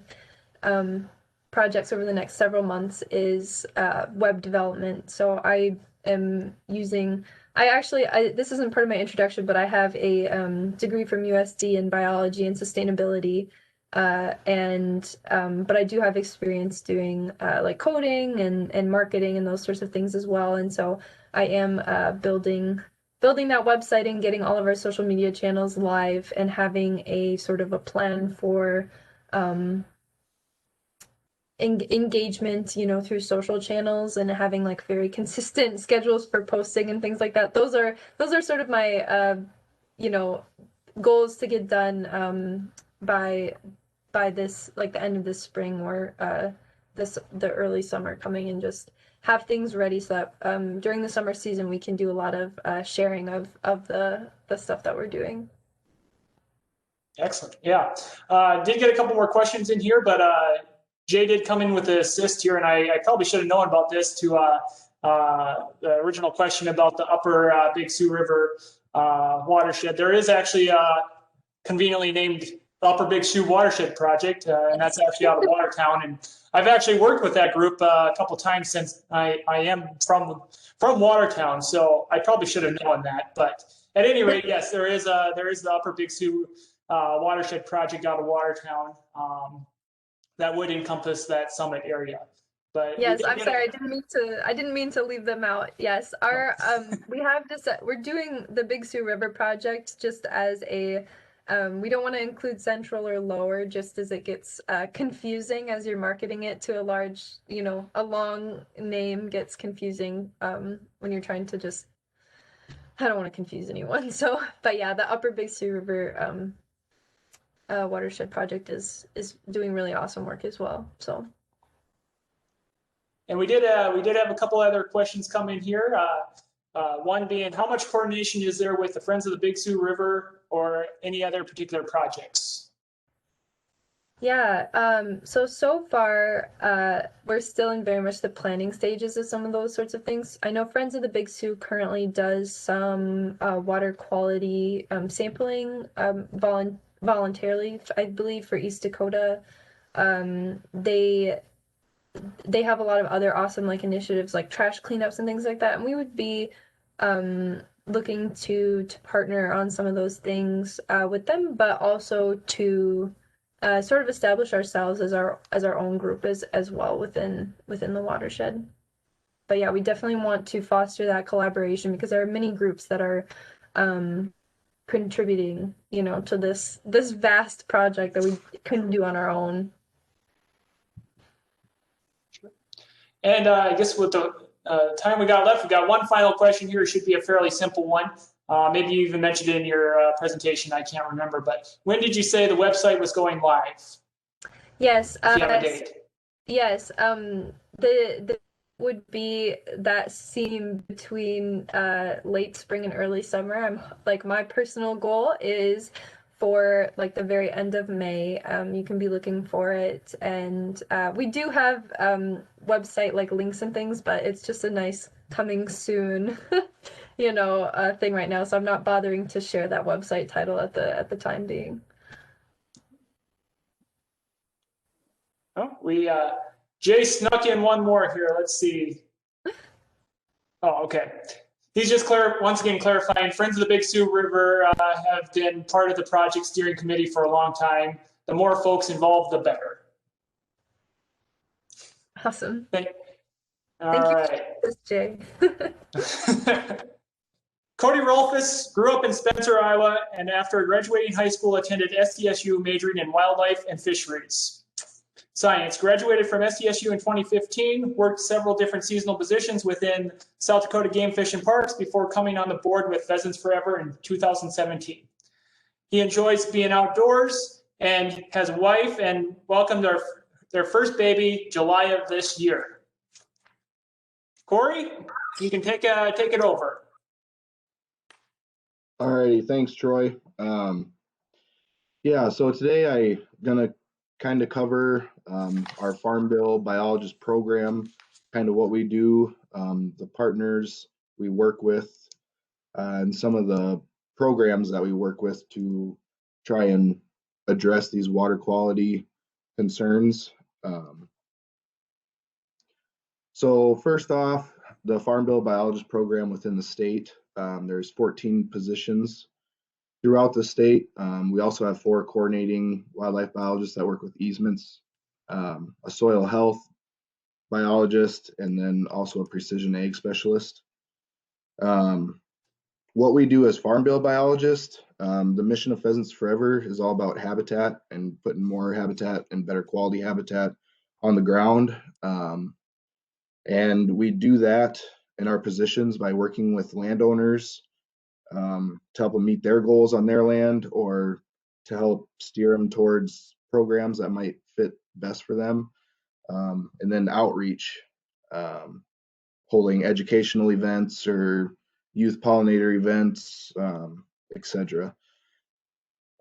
projects over the next several months is web development. So I am using, this isn't part of my introduction, but I have a degree from USD in biology and sustainability. But I do have experience doing like coding and marketing and those sorts of things as well. And so I am building that website and getting all of our social media channels live and having a sort of a plan for engagement, you know, through social channels and having like very consistent schedules for posting and things like that. Those are sort of my you know, goals to get done by this, like the end of this spring or the early summer coming, and just have things ready so that during the summer season we can do a lot of sharing of the stuff that we're doing. Excellent. Yeah. Did get a couple more questions in here, but Jay did come in with an assist here, and I probably should have known about this to the original question about the upper Big Sioux River watershed. There is actually conveniently named Upper Big Sioux Watershed Project, and that's actually out of Watertown. And I've actually worked with that group a couple times since I am from Watertown, so I probably should have known that. But at any rate, yes, there is the Upper Big Sioux Watershed Project out of Watertown that would encompass that summit area. But yes, I'm sorry, I didn't mean to leave them out. Yes, our we have this. We're doing the Big Sioux River Project just as a. We don't want to include central or lower, just as it gets confusing as you're marketing it to a large, you know, a long name gets confusing when you're trying to just. I don't want to confuse anyone. So, but yeah, the Upper Big Sioux River Watershed Project is doing really awesome work as well. So. And we did have a couple other questions come in here. One being, how much coordination is there with the Friends of the Big Sioux River or any other particular projects? Yeah, so far, we're still in very much the planning stages of some of those sorts of things. I know Friends of the Big Sioux currently does some water quality sampling voluntarily, I believe, for East Dakota. They have a lot of other awesome like initiatives like trash cleanups and things like that, and we would be looking to partner on some of those things with them, but also to sort of establish ourselves as our own group as well within the watershed. But yeah, we definitely want to foster that collaboration because there are many groups that are contributing, you know, to this vast project that we couldn't do on our own. And I guess with the time we got left, we got one final question here. It should be a fairly simple one. Maybe you even mentioned it in your presentation. I can't remember, but when did you say the website was going live? Yes. Do you have a date? Yes. The would be that seam between late spring and early summer. I'm like, my personal goal is for like the very end of May. You can be looking for it, and we do have website like links and things, but it's just a nice coming soon you know thing right now, so I'm not bothering to share that website title at the time being. Oh, Jay snuck in one more here. Let's see. Oh, okay. He's just once again clarifying, Friends of the Big Sioux River have been part of the project steering committee for a long time. The more folks involved, the better. Awesome. All right. This Jay. Cody Rolfes grew up in Spencer, Iowa, and after graduating high school, attended SDSU, majoring in wildlife and fisheries science. Graduated from SDSU in 2015, worked several different seasonal positions within South Dakota Game Fish and Parks before coming on the board with Pheasants Forever in 2017. He enjoys being outdoors and has a wife and welcomed their first baby July of this year. Corey, you can take it over. All righty, thanks, Troy. Yeah, so today I'm gonna kind of cover our Farm Bill biologist program, kind of what we do, the partners we work with, and some of the programs that we work with to try and address these water quality concerns. So first off, the Farm Bill biologist program within the state, there's 14 positions throughout the state. We also have 4 coordinating wildlife biologists that work with easements, a soil health biologist, and then also a precision ag specialist. What we do as Farm Bill biologists, the mission of Pheasants Forever is all about habitat and putting more habitat and better quality habitat on the ground. And we do that in our positions by working with landowners to help them meet their goals on their land, or to help steer them towards programs that might fit best for them. And then outreach, holding educational events or youth pollinator events, etc.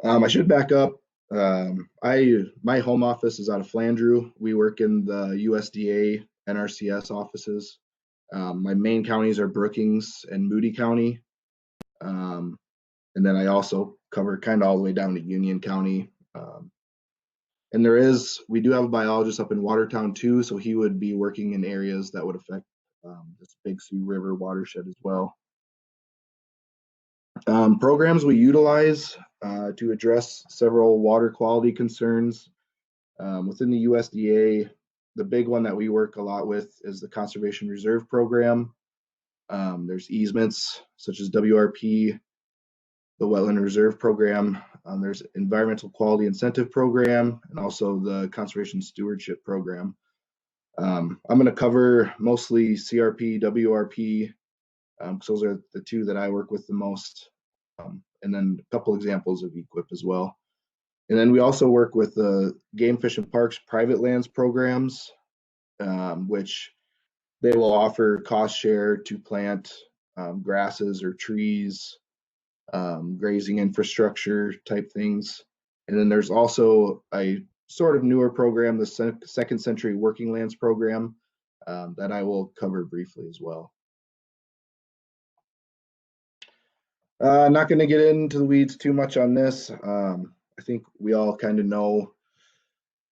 I should back up. My home office is out of Flandreau. We work in the USDA NRCS offices. My main counties are Brookings and Moody County. And then I also cover kind of all the way down to Union County. And we do have a biologist up in Watertown too, so he would be working in areas that would affect this Big Sioux River watershed as well. Programs we utilize to address several water quality concerns within the USDA. The big one that we work a lot with is the Conservation Reserve Program. There's easements such as WRP, the Wetland Reserve Program. There's Environmental Quality Incentive Program, and also the Conservation Stewardship Program. I'm going to cover mostly CRP, WRP, because those are the 2 that I work with the most, and then a couple examples of EQIP as well. And then we also work with the Game Fish and Parks private lands programs, which they will offer cost share to plant grasses or trees, grazing infrastructure type things. And then there's also a sort of newer program, the Second Century Working Lands Program, that I will cover briefly as well. Not going to get into the weeds too much on this. I think we all kind of know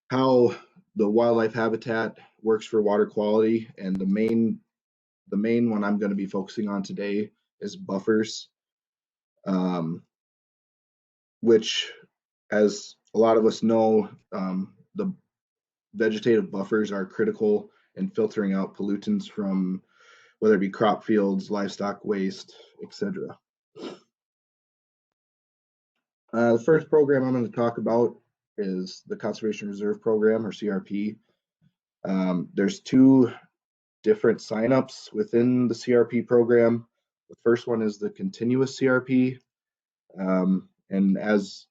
how the wildlife habitat works for water quality, and the main one I'm going to be focusing on today is buffers, which, as a lot of us know, the vegetative buffers are critical in filtering out pollutants from whether it be crop fields, livestock waste, etc. The first program I'm going to talk about is the Conservation Reserve Program, or CRP. There's 2 different signups within the CRP program. The first one is the continuous CRP, and as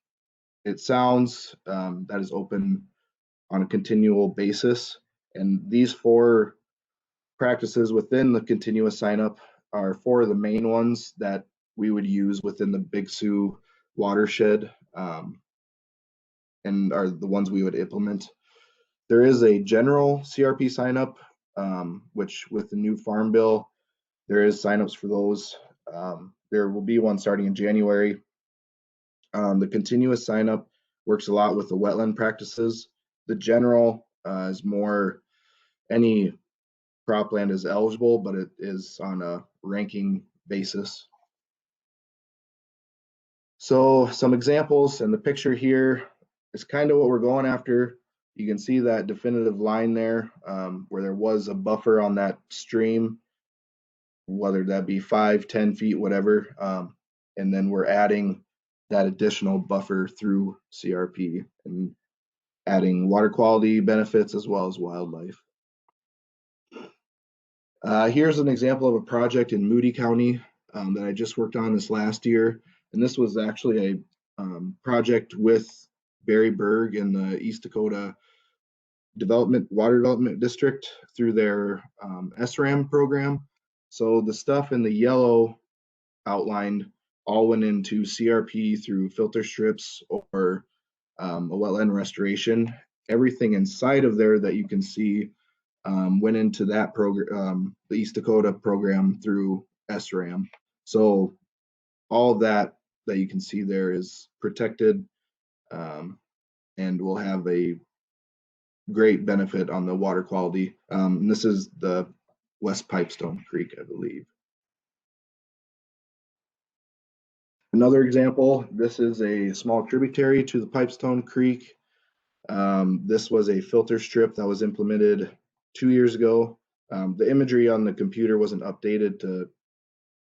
it sounds, that is open on a continual basis. And these 4 practices within the continuous sign-up are 4 of the main ones that we would use within the Big Sioux watershed, and are the ones we would implement. There is a general CRP sign-up, which with the new Farm Bill, there is sign-ups for those. There will be one starting in January. The continuous sign-up works a lot with the wetland practices. The general is more any cropland is eligible, but it is on a ranking basis. So some examples, and the picture here is kind of what we're going after. You can see that definitive line there where there was a buffer on that stream, whether that be 5, 10 feet, whatever. And then we're adding that additional buffer through CRP and adding water quality benefits as well as wildlife. Here's an example of a project in Moody County that I just worked on this last year. And this was actually a project with Barry Berg in the East Dakota Water Development District through their SRAM program. So the stuff in the yellow outlined all went into CRP through filter strips or a wetland restoration. Everything inside of there that you can see went into that program, the East Dakota program through SRAM. So all of that you can see there is protected and will have a great benefit on the water quality. And this is the West Pipestone Creek, I believe. Another example, this is a small tributary to the Pipestone Creek. This was a filter strip that was implemented 2 years ago. The imagery on the computer wasn't updated to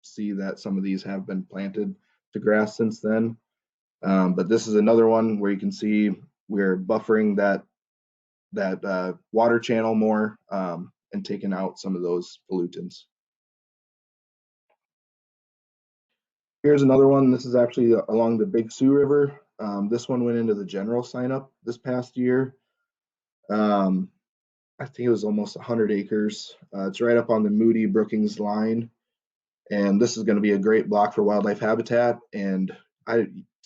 see that some of these have been planted to grass since then. But this is another one where you can see we're buffering that water channel more and taking out some of those pollutants. Here's another one. This is actually along the Big Sioux River. This one went into the general sign up this past year. I think it was almost 100 acres. It's right up on the Moody Brookings line. And this is going to be a great block for wildlife habitat. And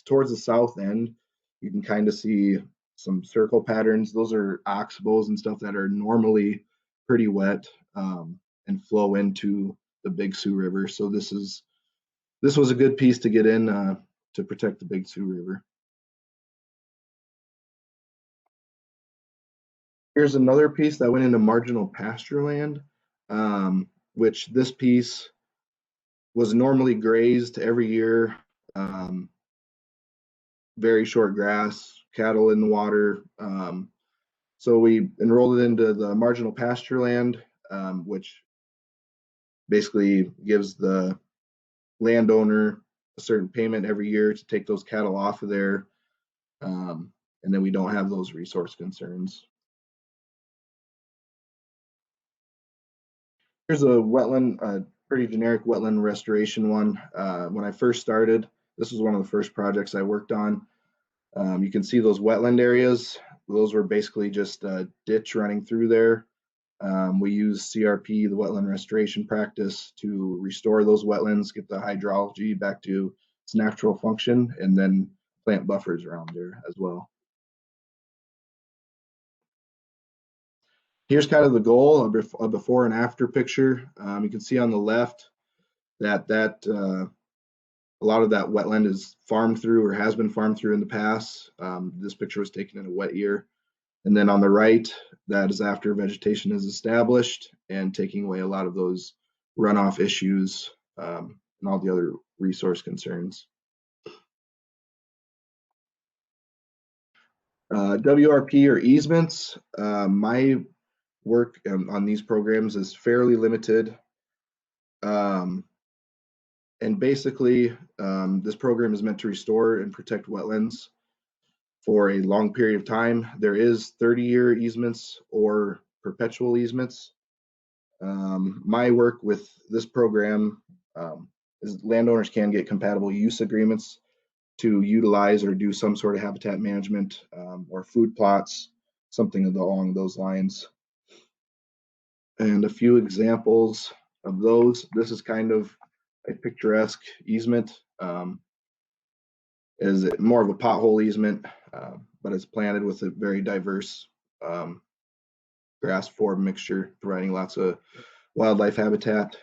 towards the south end, you can kind of see some circle patterns. Those are oxbows and stuff that are normally pretty wet and flow into the Big Sioux River. So this was a good piece to get in to protect the Big Sioux River. Here's another piece that went into marginal pasture land, which this piece was normally grazed every year. Very short grass, cattle in the water. So we enrolled it into the marginal pasture land, which basically gives the landowner a certain payment every year to take those cattle off of there. And then we don't have those resource concerns. Here's a wetland, a pretty generic wetland restoration one. When I first started, this was one of the first projects I worked on. You can see those wetland areas. Those were basically just a ditch running through there. We use CRP, the wetland restoration practice, to restore those wetlands, get the hydrology back to its natural function, and then plant buffers around there as well. Here's kind of the goal, a before and after picture. You can see on the left that a lot of that wetland is farmed through or has been farmed through in the past. This picture was taken in a wet year. And then on the right, that is after vegetation is established and taking away a lot of those runoff issues and all the other resource concerns. WRP or easements. My work on these programs is fairly limited. And basically, this program is meant to restore and protect wetlands for a long period of time. There is 30-year easements or perpetual easements. My work with this program is landowners can get compatible use agreements to utilize or do some sort of habitat management or food plots, something along those lines. And a few examples of those. This is kind of a picturesque easement. Is more of a pothole easement, but it's planted with a very diverse grass forb mixture, providing lots of wildlife habitat.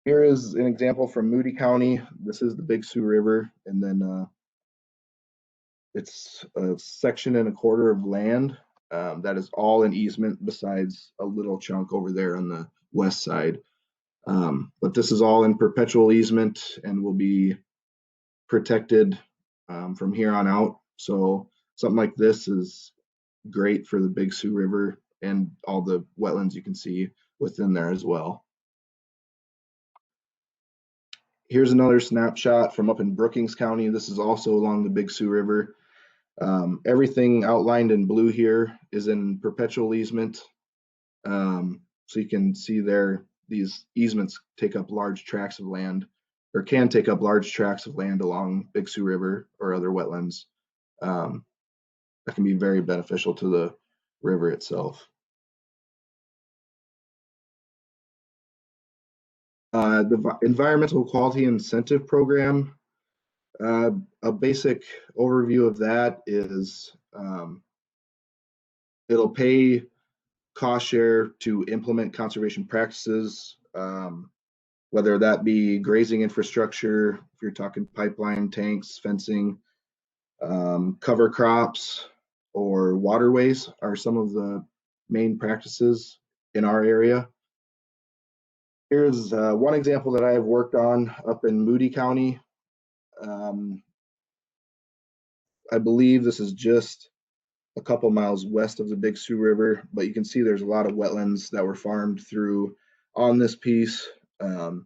Here is an example from Moody County. This is the Big Sioux River, and then it's a section and a quarter of land that is all an easement besides a little chunk over there on the west side. But this is all in perpetual easement and will be protected from here on out. So something like this is great for the Big Sioux River and all the wetlands you can see within there as well. Here's another snapshot from up in Brookings County. This is also along the Big Sioux River. Everything outlined in blue here is in perpetual easement. So you can see there, these easements take up large tracts of land, or can take up large tracts of land along Big Sioux River or other wetlands. That can be very beneficial to the river itself. The Environmental Quality Incentive Program, a basic overview of that is it'll pay cost share to implement conservation practices, whether that be grazing infrastructure, if you're talking pipeline, tanks, fencing, cover crops, or waterways are some of the main practices in our area. Here's one example that I have worked on up in Moody County. I believe this is just a couple miles west of the Big Sioux River, but you can see there's a lot of wetlands that were farmed through on this piece. And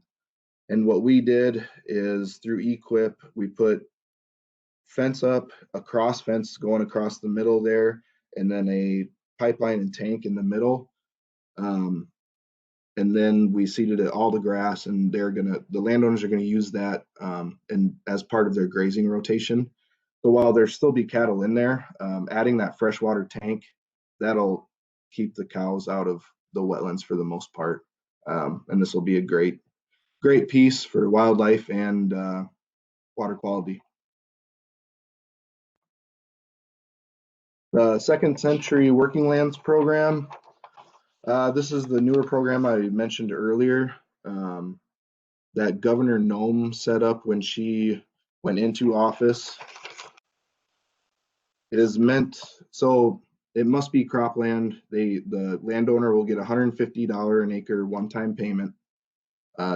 what we did is through EQIP, we put fence up, a cross fence going across the middle there, and then a pipeline and tank in the middle. And then we seeded it all to grass, and the landowners are gonna use that and as part of their grazing rotation. So while there still be cattle in there, adding that freshwater tank, that'll keep the cows out of the wetlands for the most part. And this will be a great piece for wildlife and water quality. The Second Century Working Lands Program. This is the newer program I mentioned earlier that Governor Nome set up when she went into office. It is meant, so it must be cropland. The landowner will get $150 an acre one-time payment.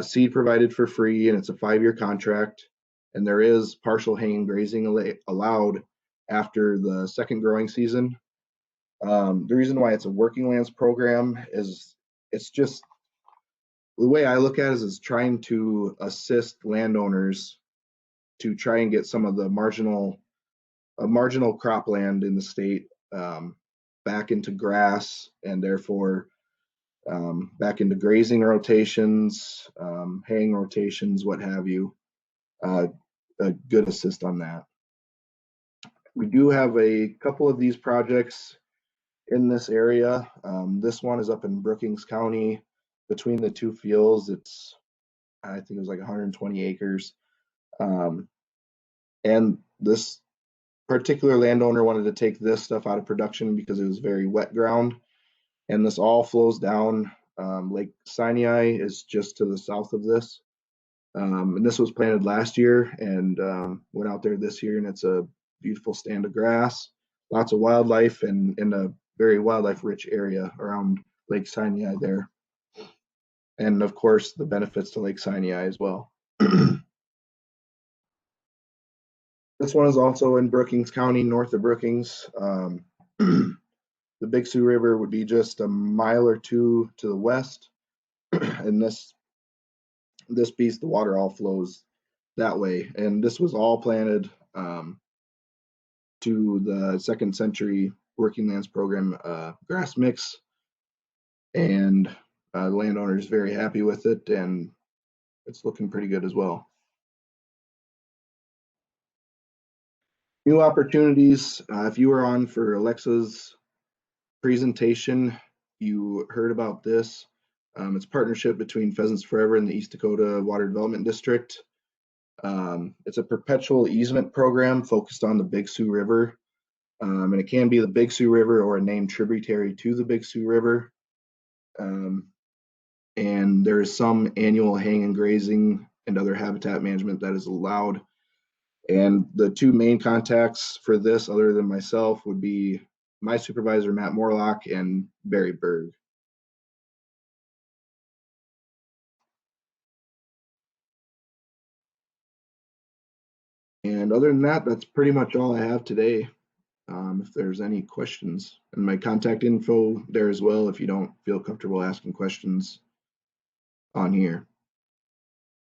Seed provided for free, and it's a 5-year contract. And there is partial hanging grazing allowed after the second growing season. The reason why it's a working lands program is it's just, the way I look at it is trying to assist landowners to try and get some of the marginal cropland in the state back into grass, and therefore back into grazing rotations, haying rotations, what have you. A good assist on that. We do have a couple of these projects in this area. This one is up in Brookings County between the two fields. I think it was like 120 acres. And this particular landowner wanted to take this stuff out of production because it was very wet ground. And this all flows down. Lake Sinai is just to the south of this. And this was planted last year and went out there this year, and it's a beautiful stand of grass, lots of wildlife, and in a very wildlife rich area around Lake Sinai there. And of course, the benefits to Lake Sinai as well. This one is also in Brookings County, north of Brookings. The Big Sioux River would be just a mile or two to the west. And this piece, the water all flows that way. And this was all planted to the Second Century Working Lands Program grass mix. And the landowner is very happy with it, and it's looking pretty good as well. New opportunities. If you were on for Alexa's presentation, you heard about this. It's a partnership between Pheasants Forever and the East Dakota Water Development District. It's a perpetual easement program focused on the Big Sioux River. And it can be the Big Sioux River or a named tributary to the Big Sioux River. And there is some annual hang and grazing and other habitat management that is allowed. And the two main contacts for this, other than myself, would be my supervisor, Matt Morlock, and Barry Berg. And other than that, that's pretty much all I have today. if there's any questions. And my contact info there as well if you don't feel comfortable asking questions on here.